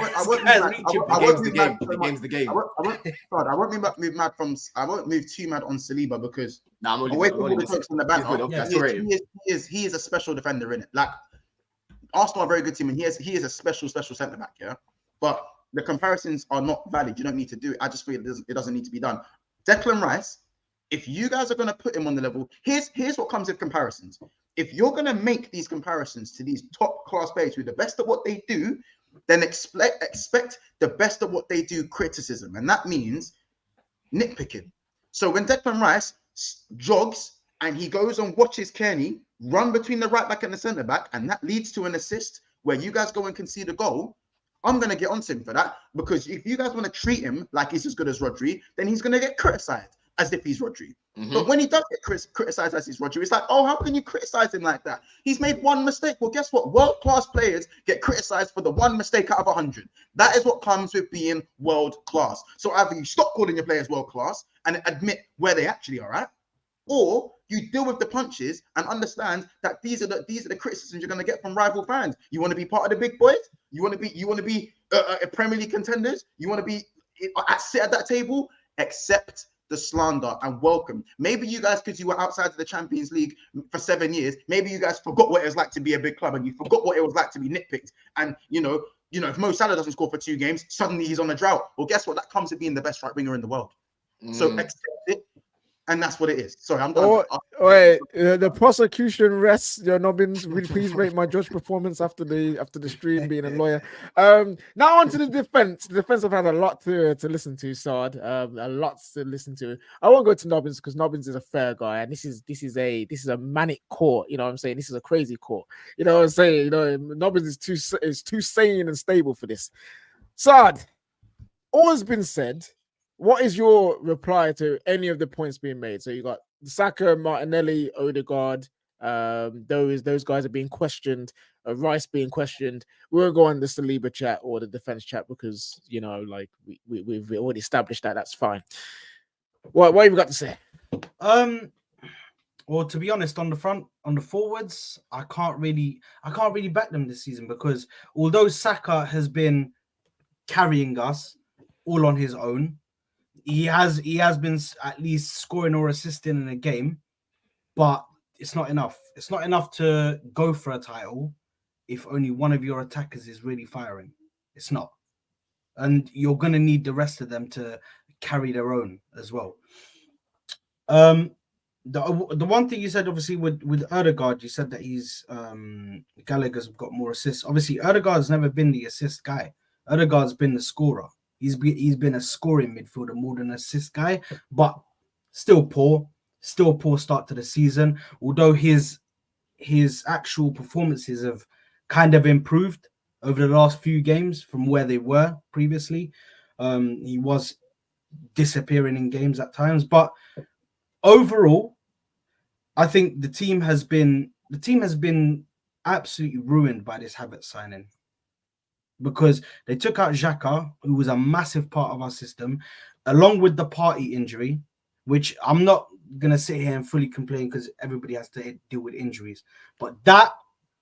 won't move too mad on Saliba because away from all the takes on the banner, he is a special defender in it. Like Arsenal are a very good team, and he is a special centre back. Yeah, but the comparisons are not valid. You don't need to do it. I just feel it doesn't need to be done. Declan Rice, if you guys are going to put him on the level, here's what comes with comparisons. If you're going to make these comparisons to these top class players who are the best at what they do, then expect the best at what they do criticism. And that means nitpicking. So when Declan Rice jogs and he goes and watches Kearney run between the right back and the centre back, and that leads to an assist where you guys go and concede a goal, I'm going to get onto him for that, because if you guys want to treat him like he's as good as Rodri, then he's going to get criticised as if he's Rodri. But when he does get criticised as he's Rodri, it's like, oh, how can you criticise him like that? He's made one mistake. Well, guess what? World-class players get criticised for the one mistake out of 100. That is what comes with being world-class. So either you stop calling your players world-class and admit where they actually are at, or you deal with the punches and understand that these are the criticisms you're going to get from rival fans. You want to be part of the big boys? You want to be a Premier League contenders? You want to be sit at that table? Accept the slander and welcome. Maybe you guys, because you were outside of the Champions League for 7 years, maybe you guys forgot what it was like to be a big club, and you forgot what it was like to be nitpicked. And you know, if Mo Salah doesn't score for 2 games, suddenly he's on a drought. Well, guess what? That comes to being the best right winger in the world. So accept it. And that's what it is. Sorry, I'm done. The prosecution rests. Your Nobbins, please rate my judge performance after the stream, being a lawyer. Now on to the defense. The defense have had a lot to listen to, Sard. A lot to listen to. I won't go to Nobbins because Nobbins is a fair guy, and this is a manic court. You know what I'm saying? This is a crazy court. You know what I'm saying? You know, Nobbins is too sane and stable for this. Sard, all has been said. What is your reply to any of the points being made? So you got Saka, Martinelli, Odegaard. Those guys are being questioned. Rice being questioned. We won't go on the Saliba chat or the defense chat because like we've already established that. That's fine. What have you got to say? Well, to be honest, on the forwards, I can't really back them this season because although Saka has been carrying us all on his own. He has been at least scoring or assisting in a game, but it's not enough. It's not enough to go for a title if only one of your attackers is really firing. It's not. And you're going to need the rest of them to carry their own as well. The one thing you said, obviously, with Odegaard, you said that he's Gallagher's got more assists. Obviously, Odegaard's never been the assist guy. Odegaard's been the scorer. He's been a scoring midfielder more than an assist guy, but still poor start to the season. Although his actual performances have kind of improved over the last few games from where they were previously. He was disappearing in games at times, but overall, I think the team has been absolutely ruined by this Havertz signing. Because they took out Xhaka, who was a massive part of our system, along with the party injury, which I'm not going to sit here and fully complain because everybody has to deal with injuries. But that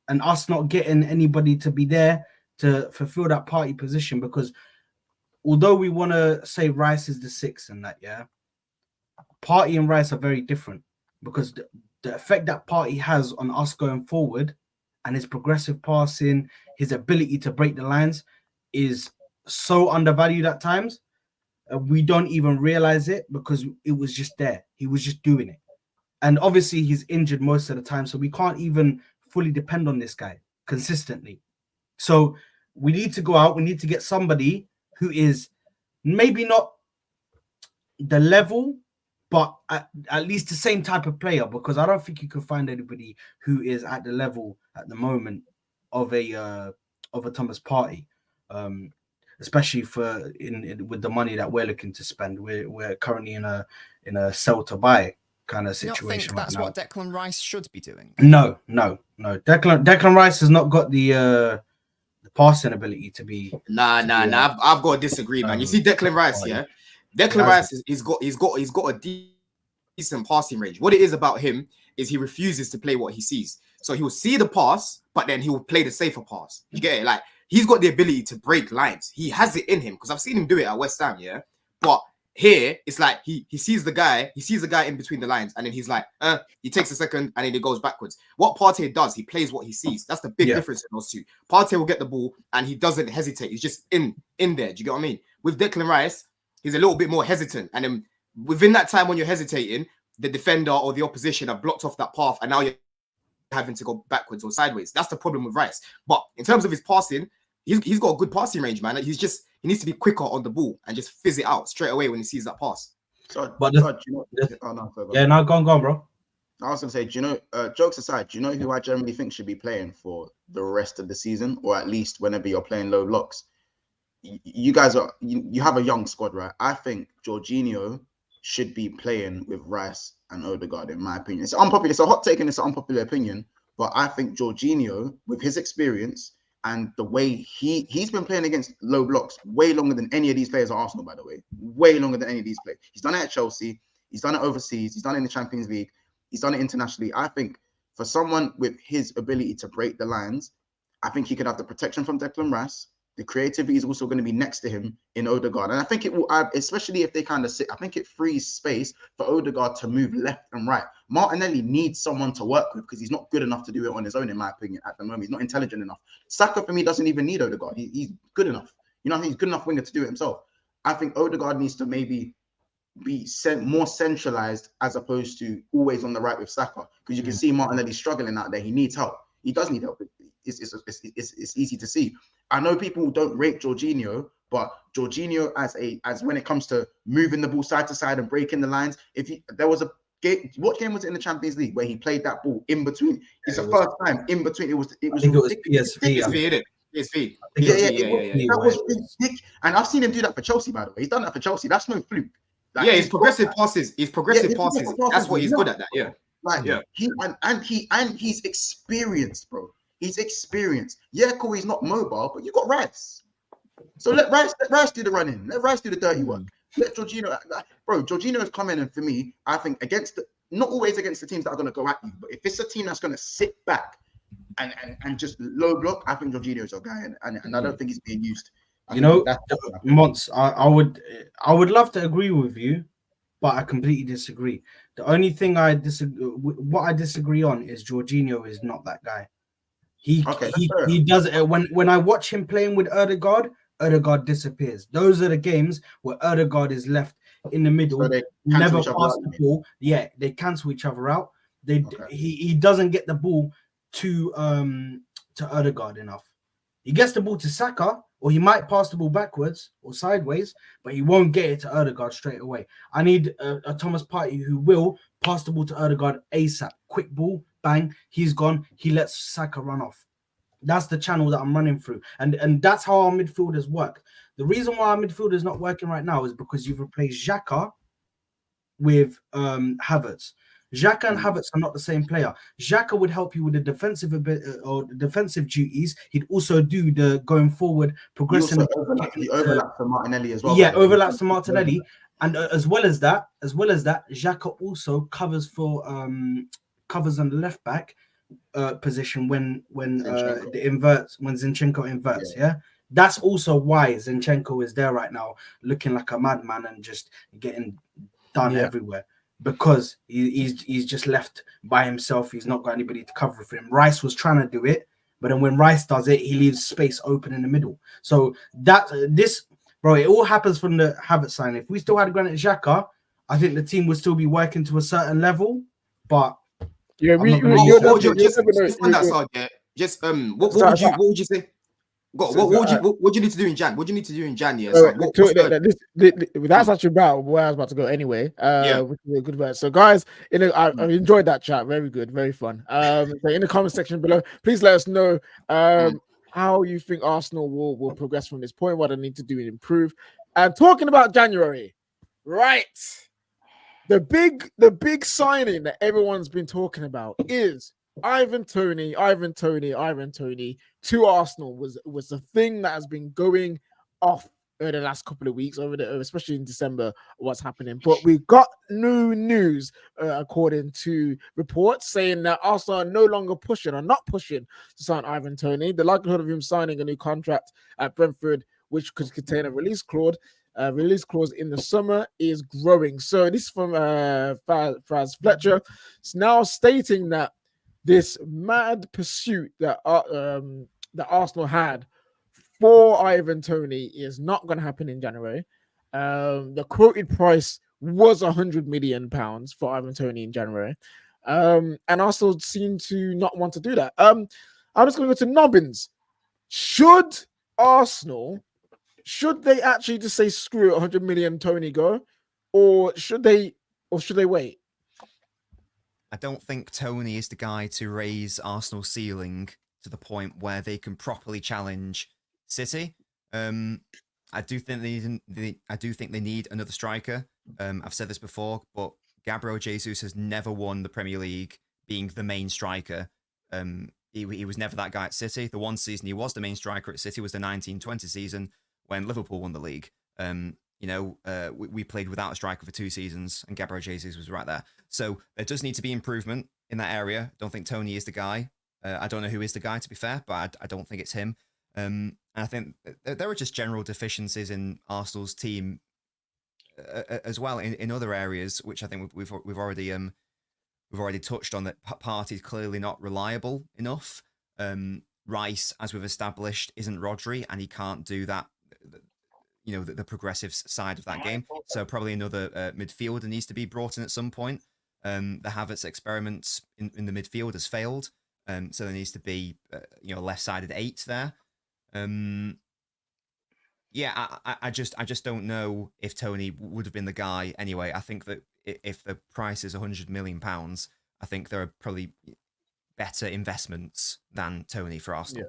and us not getting anybody to be there to fulfill that party position, because although we want to say Rice is the 6 and that, yeah, Party and Rice are very different because the effect that Party has on us going forward and his progressive passing, his ability to break the lines is so undervalued at times. We don't even realize it because it was just there. He was just doing it. And obviously he's injured most of the time, so we can't even fully depend on this guy consistently. So we need to go out. We need to get somebody who is maybe not the level but at least the same type of player, because I don't think you can find anybody who is at the level at the moment of a Thomas Partey, especially for with the money that we're looking to spend. We're currently in a sell to buy kind of Do you not situation think right that's now. what Declan Rice should be doing? No. Declan Rice has not got the passing ability to be. Nah. I've got to disagree, man. You see Declan Rice, yeah. Declan Rice he's got a decent passing range. What it is about him is he refuses to play what he sees. So he will see the pass, but then he will play the safer pass. You get it? Like, he's got the ability to break lines. He has it in him, because I've seen him do it at West Ham, yeah. But here it's like he sees the guy in between the lines, and then he's like, he takes a second and then he goes backwards. What Partey does, he plays what he sees. That's the big difference in those two. Partey will get the ball and he doesn't hesitate. He's just in there. Do you get what I mean? With Declan Rice, he's a little bit more hesitant, and then within that time when you're hesitating, the defender or the opposition have blocked off that path, and now you're having to go backwards or sideways. That's the problem with Rice. But in terms of his passing, he's got a good passing range, man. He needs to be quicker on the ball and just fizz it out straight away when he sees that pass. So, But do you know, go on, bro. I was gonna say, do you know, jokes aside, do you know who I generally think should be playing for the rest of the season, or at least whenever you're playing low blocks? You guys you have a young squad, right? I think Jorginho should be playing with Rice and Odegaard, in my opinion. It's unpopular. It's a hot take and it's an unpopular opinion, but I think Jorginho, with his experience and the way he's been playing against low blocks way longer than any of these players at Arsenal, by the way, way longer than any of these players. He's done it at Chelsea. He's done it overseas. He's done it in the Champions League. He's done it internationally. I think for someone with his ability to break the lines, I think he could have the protection from Declan Rice. The creativity is also going to be next to him in Odegaard. And I think it will, especially if they kind of sit, I think it frees space for Odegaard to move left and right. Martinelli needs someone to work with because he's not good enough to do it on his own, in my opinion, at the moment. He's not intelligent enough. Saka, for me, doesn't even need Odegaard. He's good enough. You know, he's good enough winger to do it himself. I think Odegaard needs to maybe be more centralized as opposed to always on the right with Saka, because you can see Martinelli struggling out there. He needs help. He does need help. It's easy to see. I know people don't rate Jorginho, but Jorginho as when it comes to moving the ball side to side and breaking the lines, there was a game, what game was it in the Champions League where he played that ball in between? It's the first time in between. It was PSV. PSV. That was ridiculous. And I've seen him do that for Chelsea, by the way. He's done that for Chelsea. That's no fluke. Like, his progressive passes. His progressive passes. That's what he's good at. That. Yeah. He's experienced, bro. He's experienced. Yeah, cool. He's not mobile, but you got Rice. So let Rice do the running. Let Rice do the dirty work. Let Jorginho, bro. Jorginho is coming in for me. I think not always against the teams that are going to go at you, but if it's a team that's going to sit back and just low block, I think Jorginho is your guy, and I don't think he's being used. Monts, I would love to agree with you, but I completely disagree. The only thing what I disagree on is Jorginho is not that guy. He does it when I watch him playing with Odegaard disappears. Those are the games where Odegaard is left in the middle, so never pass the ball. Yeah, they cancel each other out. He doesn't get the ball to Odegaard enough. He gets the ball to Saka, or he might pass the ball backwards or sideways, but he won't get it to Odegaard straight away. I need a Thomas Partey who will pass the ball to Odegaard ASAP. Quick ball, bang, he's gone. He lets Saka run off. That's the channel that I'm running through. And that's how our midfielders work. The reason why our midfield is not working right now is because you've replaced Xhaka with Havertz. Xhaka and Havertz are not the same player. Xhaka would help you with the defensive defensive duties. He'd also do the going forward, progressing. He overlaps for Martinelli as well. Yeah, overlaps for Martinelli, and as well as that, Xhaka also covers for covers on the left back position when Zinchenko inverts. Yeah, that's also why Zinchenko is there right now, looking like a madman and just getting done everywhere. Because he's just left by himself. He's not got anybody to cover for him. Rice was trying to do it, but then when Rice does it, he leaves space open in the middle. So it all happens from the Havertz sign. If we still had Granit Xhaka, I think the team would still be working to a certain level. But what would you say? What do you need to do in Jan? What do you need to do in Jan? Yeah, that's actually about where I was about to go anyway. Which is a good word. So, guys, I enjoyed that chat. Very good, very fun. So in the comment section below, please let us know how you think Arsenal will progress from this point, what they need to do and improve. And talking about January, right? The big signing that everyone's been talking about is Ivan Toney to Arsenal was the thing that has been going off over the last couple of weeks, especially in December, what's happening. But we got new news, according to reports, saying that Arsenal are not pushing to sign Ivan Toney. The likelihood of him signing a new contract at Brentford, which could contain a release clause in the summer, is growing. So this is from Fraz Fletcher. It's now stating that this mad pursuit that Arsenal had for Ivan Toney is not going to happen in January. The quoted price was £100 million for Ivan Toney in January. And Arsenal seem to not want to do that. I'm just going to go to Nobbins. Should they actually just say screw it, 100 million Toney go, or should they wait? I don't think Toney is the guy to raise Arsenal's ceiling to the point where they can properly challenge City. I do think they need another striker. I've said this before, but Gabriel Jesus has never won the Premier League being the main striker. He was never that guy at City. The one season he was the main striker at City was the 19-20 season when Liverpool won the league. We played without a striker for 2 seasons, and Gabriel Jesus was right there. So there does need to be improvement in that area. I don't think Toney is the guy. I don't know who is the guy, to be fair, but I don't think it's him. And I think there are just general deficiencies in Arsenal's team as well in other areas, which I think we've already touched on. That Partey's clearly not reliable enough. Rice, as we've established, isn't Rodri, and he can't do that. The progressive side of that game. So probably another midfielder needs to be brought in at some point. The Havertz experiment in the midfield has failed. So there needs to be a left-sided 8 there. I just don't know if Toney would have been the guy anyway. I think that if the price is £100 million, I think there are probably better investments than Toney for Arsenal.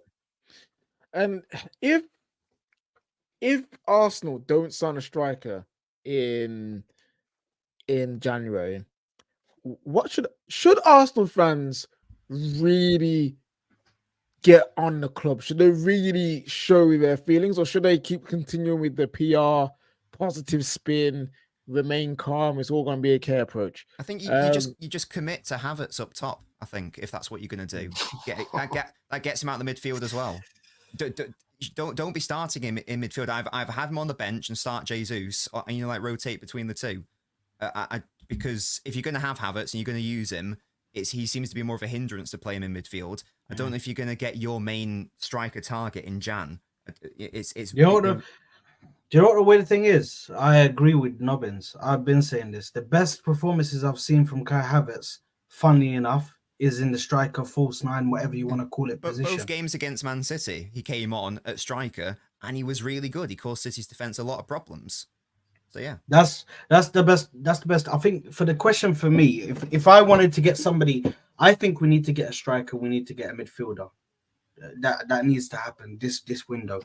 Yeah. And if Arsenal don't sign a striker in January, what should Arsenal fans really get on the club? Should they really show their feelings, or should they keep continuing with the PR positive spin, remain calm, it's all going to be a care approach? I think you just commit to Havertz up top. I think if that's what you're going to do, that gets him out of the midfield as well. Don't be starting him in midfield. I've had him on the bench and start Jesus, and rotate between the two. Because if you're going to have Havertz and you're going to use him, he seems to be more of a hindrance to play him in midfield. I don't know if you're going to get your main striker target in Jan. Do you know what the weird thing is? I agree with Nobbins. I've been saying this. The best performances I've seen from Kai Havertz, funnily enough, is in the striker, false 9, whatever you want to call it, position. Both games against Man City, he came on at striker and he was really good. He caused City's defense a lot of problems. So yeah, that's the best. That's the best. I think for the question for me, if I wanted to get somebody, I think we need to get a striker. We need to get a midfielder. That needs to happen this window.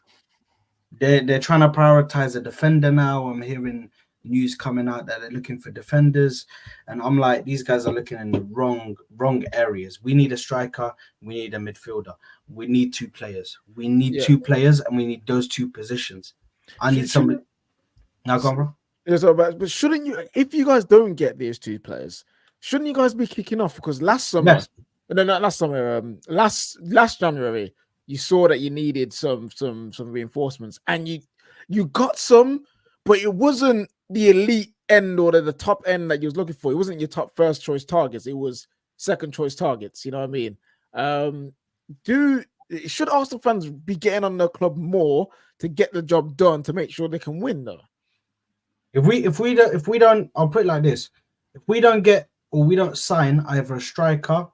They're trying to prioritize a defender now. I'm hearing news coming out that they're looking for defenders, and I'm like, these guys are looking in the wrong areas. We need a striker, we need a midfielder, we need 2 players. We need 2 players, and we need those 2 positions. I need somebody. Now go on, bro. But shouldn't you, if you guys don't get these 2 players, shouldn't you guys be kicking off? Because last January, you saw that you needed some reinforcements, and you got some, but it wasn't the elite end or the top end that you was looking for. It wasn't your top first choice targets. It was second choice targets. You know what I mean? Should Arsenal fans be getting on the club more to get the job done to make sure they can win though? If we don't, I'll put it like this: if we don't get or we don't sign either a striker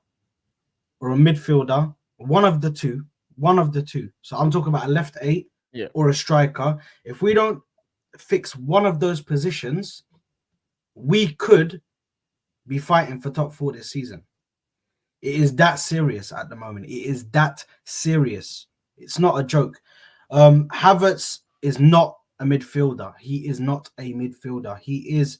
or a midfielder, one of the 2, one of the two. So I'm talking about a left 8 or a striker. If we don't fix one of those positions, we could be fighting for top 4 this season. It is that serious at the moment. It is that serious. It's not a joke. Havertz is not a midfielder. He is not a midfielder. He is,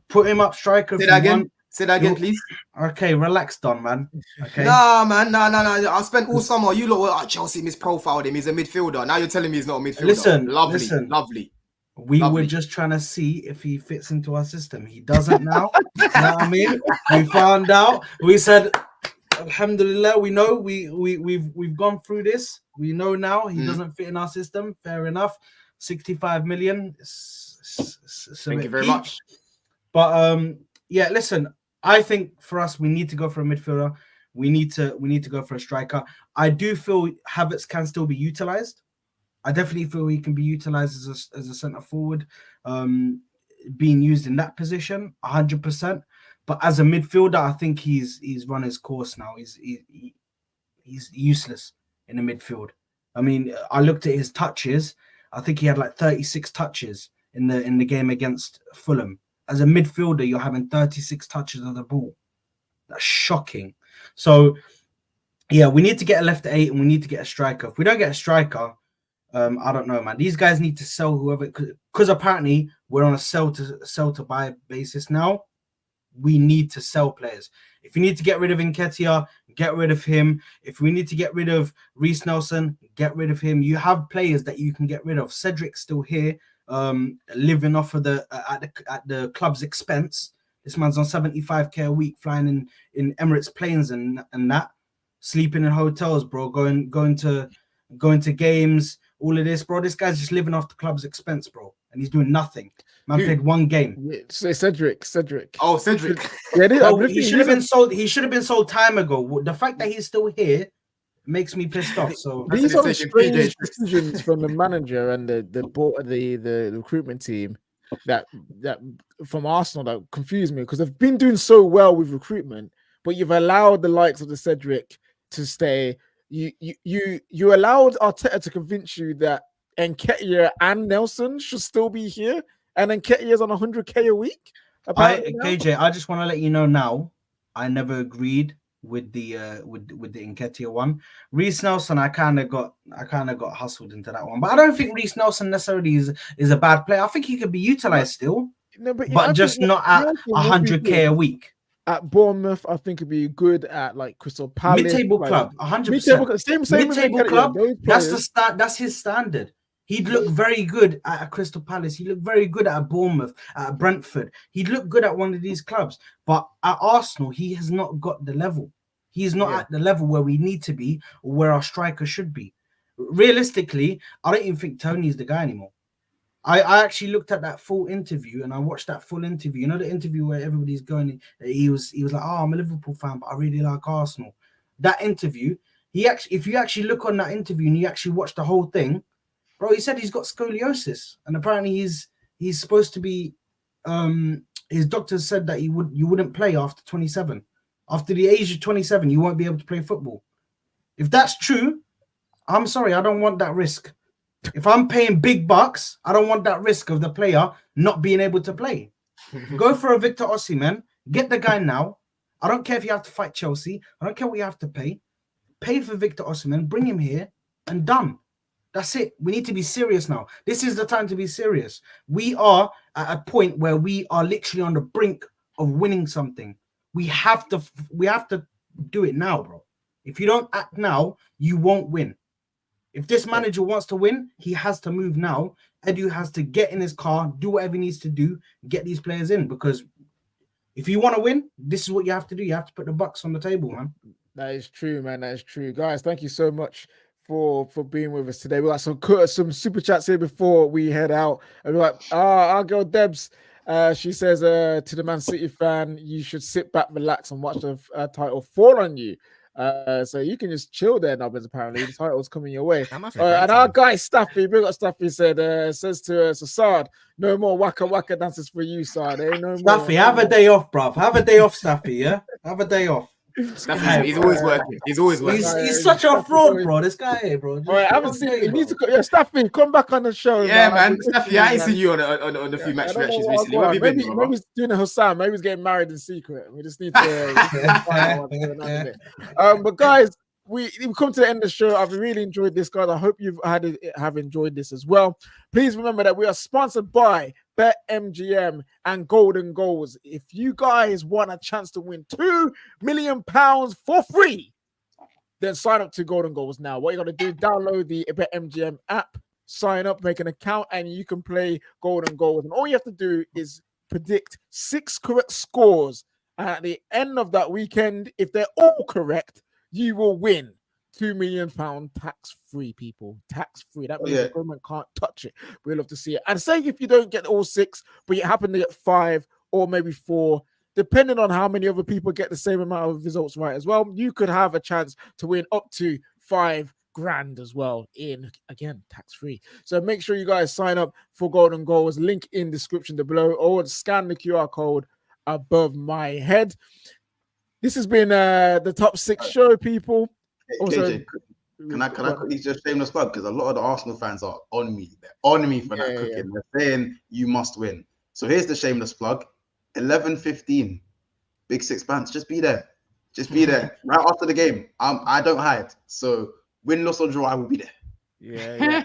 put him up striker. Say that again. Say that again, please. Okay, relax, Don, man. Okay. Nah, man. Nah. I spent all summer. You lot were Chelsea misprofiled him. He's a midfielder. Now you're telling me he's not a midfielder. Lovely. We were just trying to see if he fits into our system. He doesn't now. You know what I mean? We found out. We said, Alhamdulillah, we know we've gone through this. We know now he doesn't fit in our system. Fair enough. 65 million. Thank you very much. But yeah, listen. I think for us, we need to go for a midfielder. We need to go for a striker. I do feel Havertz can still be utilized. I definitely feel he can be utilized as a centre forward, being used in that position, 100%. But as a midfielder, I think he's run his course now. He's useless in the midfield. I mean, I looked at his touches. I think he had like 36 touches in the game against Fulham. As a midfielder, you're having 36 touches of the ball. That's shocking. So, yeah, we need to get a left 8 and we need to get a striker. If we don't get a striker, I don't know, man. These guys need to sell whoever, because apparently we're on a sell to buy basis now. We need to sell players. If you need to get rid of Nketiah, get rid of him. If we need to get rid of Reece Nelson, get rid of him. You have players that you can get rid of. Cedric's still here, living off of at the club's expense. This man's on 75k a week, flying in Emirates planes and that, sleeping in hotels, bro, going to games, all of this, bro. This guy's just living off the club's expense, bro, and he's doing nothing. Man played one game. Cedric. Oh, Cedric. He should have been sold. He should have been sold time ago. The fact that he's still here makes me pissed off. So these are strange decisions from the manager and the recruitment team that from Arsenal that confuse me, because they've been doing so well with recruitment, but you've allowed the likes of the Cedric to stay. You allowed Arteta to convince you that Nketiah and Nelson should still be here, and Nketiah's on 100k a week. KJ, I just want to let you know now, I never agreed with the Nketiah one. Reece Nelson, I kind of got hustled into that one, but I don't think Reece Nelson necessarily is a bad player. I think he could be utilized still, but just not at 100k a week. At Bournemouth, I think it'd be good at like Crystal Palace, mid-table club, 100%. Same mid-table club. That's his standard. He'd look very good at a Crystal Palace. He looked very good at a Bournemouth, at Brentford. He'd look good at one of these clubs. But at Arsenal, he has not got the level. He's not at the level where we need to be or where our striker should be. Realistically, I don't even think Toney is the guy anymore. I actually looked at that full interview and I watched that full interview. You know, the interview where everybody's going, he was like, oh, I'm a Liverpool fan, but I really like Arsenal. That interview, if you actually look on that interview and you actually watch the whole thing, bro, he said he's got scoliosis, and apparently he's supposed to be. His doctors said that you wouldn't play after 27. After the age of 27, you won't be able to play football. If that's true, I'm sorry, I don't want that risk. If I'm paying big bucks, I don't want that risk of the player not being able to play. Go for a Victor Osimhen, get the guy now. I don't care if you have to fight Chelsea. I don't care what you have to pay. Pay for Victor Osimhen, bring him here, and done. That's it. We need to be serious now. This is the time to be serious. We are at a point where we are literally on the brink of winning something. We have to do it now, bro. If you don't act now, you won't win. If this manager wants to win, he has to move now. Edu has to get in his car, do whatever he needs to do, get these players in. Because if you want to win, this is what you have to do. You have to put the bucks on the table, man. That is true, man. That is true. Guys, thank you so much for being with us today. We got some super chats here before we head out. And we're like, our girl Debs, she says to the Man City fan, you should sit back, relax, and watch the title fall on you. So you can just chill there, Nubbins. Apparently, the title's coming your way. And our guy Staffy, big up Staffy, says to Saad, no more waka waka dances for you, Saad. No Staffy, more. have a day off, bruv. Have a day off, Staffy. Yeah, have a day off. He's always working. He's always working. He's such a fraud, bro. This guy, bro. All right, I haven't seen. He needs to. Yeah, Staffy, come back on the show. Yeah, man. Staffy, I ain't seen you on a few match reactions recently. Where have you been, maybe he's doing a Hassan. Maybe he's getting married in secret. We just need to. But guys, we come to the end of the show. I've really enjoyed this, guys. I hope you've have enjoyed this as well. Please remember that we are sponsored by BetMGM and Golden Goals. If you guys want a chance to win £2 million for free, then sign up to Golden Goals now. What you got to do is download the BetMGM app, sign up, make an account, and you can play Golden Goals. And all you have to do is predict 6 correct scores. And at the end of that weekend, if they're all correct, you will win £2 million tax-free, people. Tax-free. That means the government can't touch it. We'd love to see it. And say if you don't get all 6, but you happen to get 5 or maybe 4, depending on how many other people get the same amount of results right as well, you could have a chance to win up to $5,000 as well in, again, tax-free. So make sure you guys sign up for Golden Goals. Link in description below, or scan the QR code above my head. This has been the top 6 show, people. Also, KJ, can I quickly just shameless plug? Because a lot of the Arsenal fans are on me. They're on me for that cooking. Yeah. They're saying you must win. So here's the shameless plug. 11:15, Big Six Bands. Just be there. Just be there. Right after the game. I don't hide. So win, loss, or draw, I will be there. Yeah.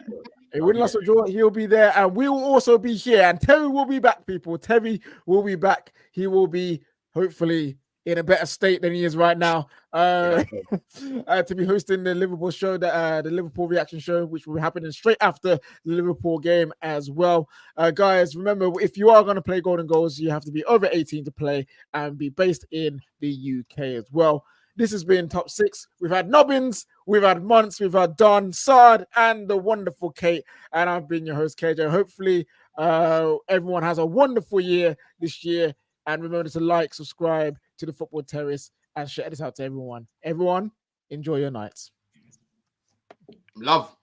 Hey, win, loss, or draw, he'll be there. And we will also be here. And Terry will be back, people. Terry will be back. He will be, hopefully, in a better state than he is right now, to be hosting the Liverpool show, the Liverpool reaction show, which will be happening straight after the Liverpool game as well. Guys, remember, if you are going to play Golden Goals, you have to be over 18 to play and be based in the UK as well. This has been Top 6. We've had Nobbins, we've had Monts, we've had Don, Sard, and the wonderful Kate. And I've been your host, KJ. Hopefully, everyone has a wonderful year this year. And remember to like, subscribe to the Football Terrace, and share this out to everyone. Everyone, enjoy your nights. Love.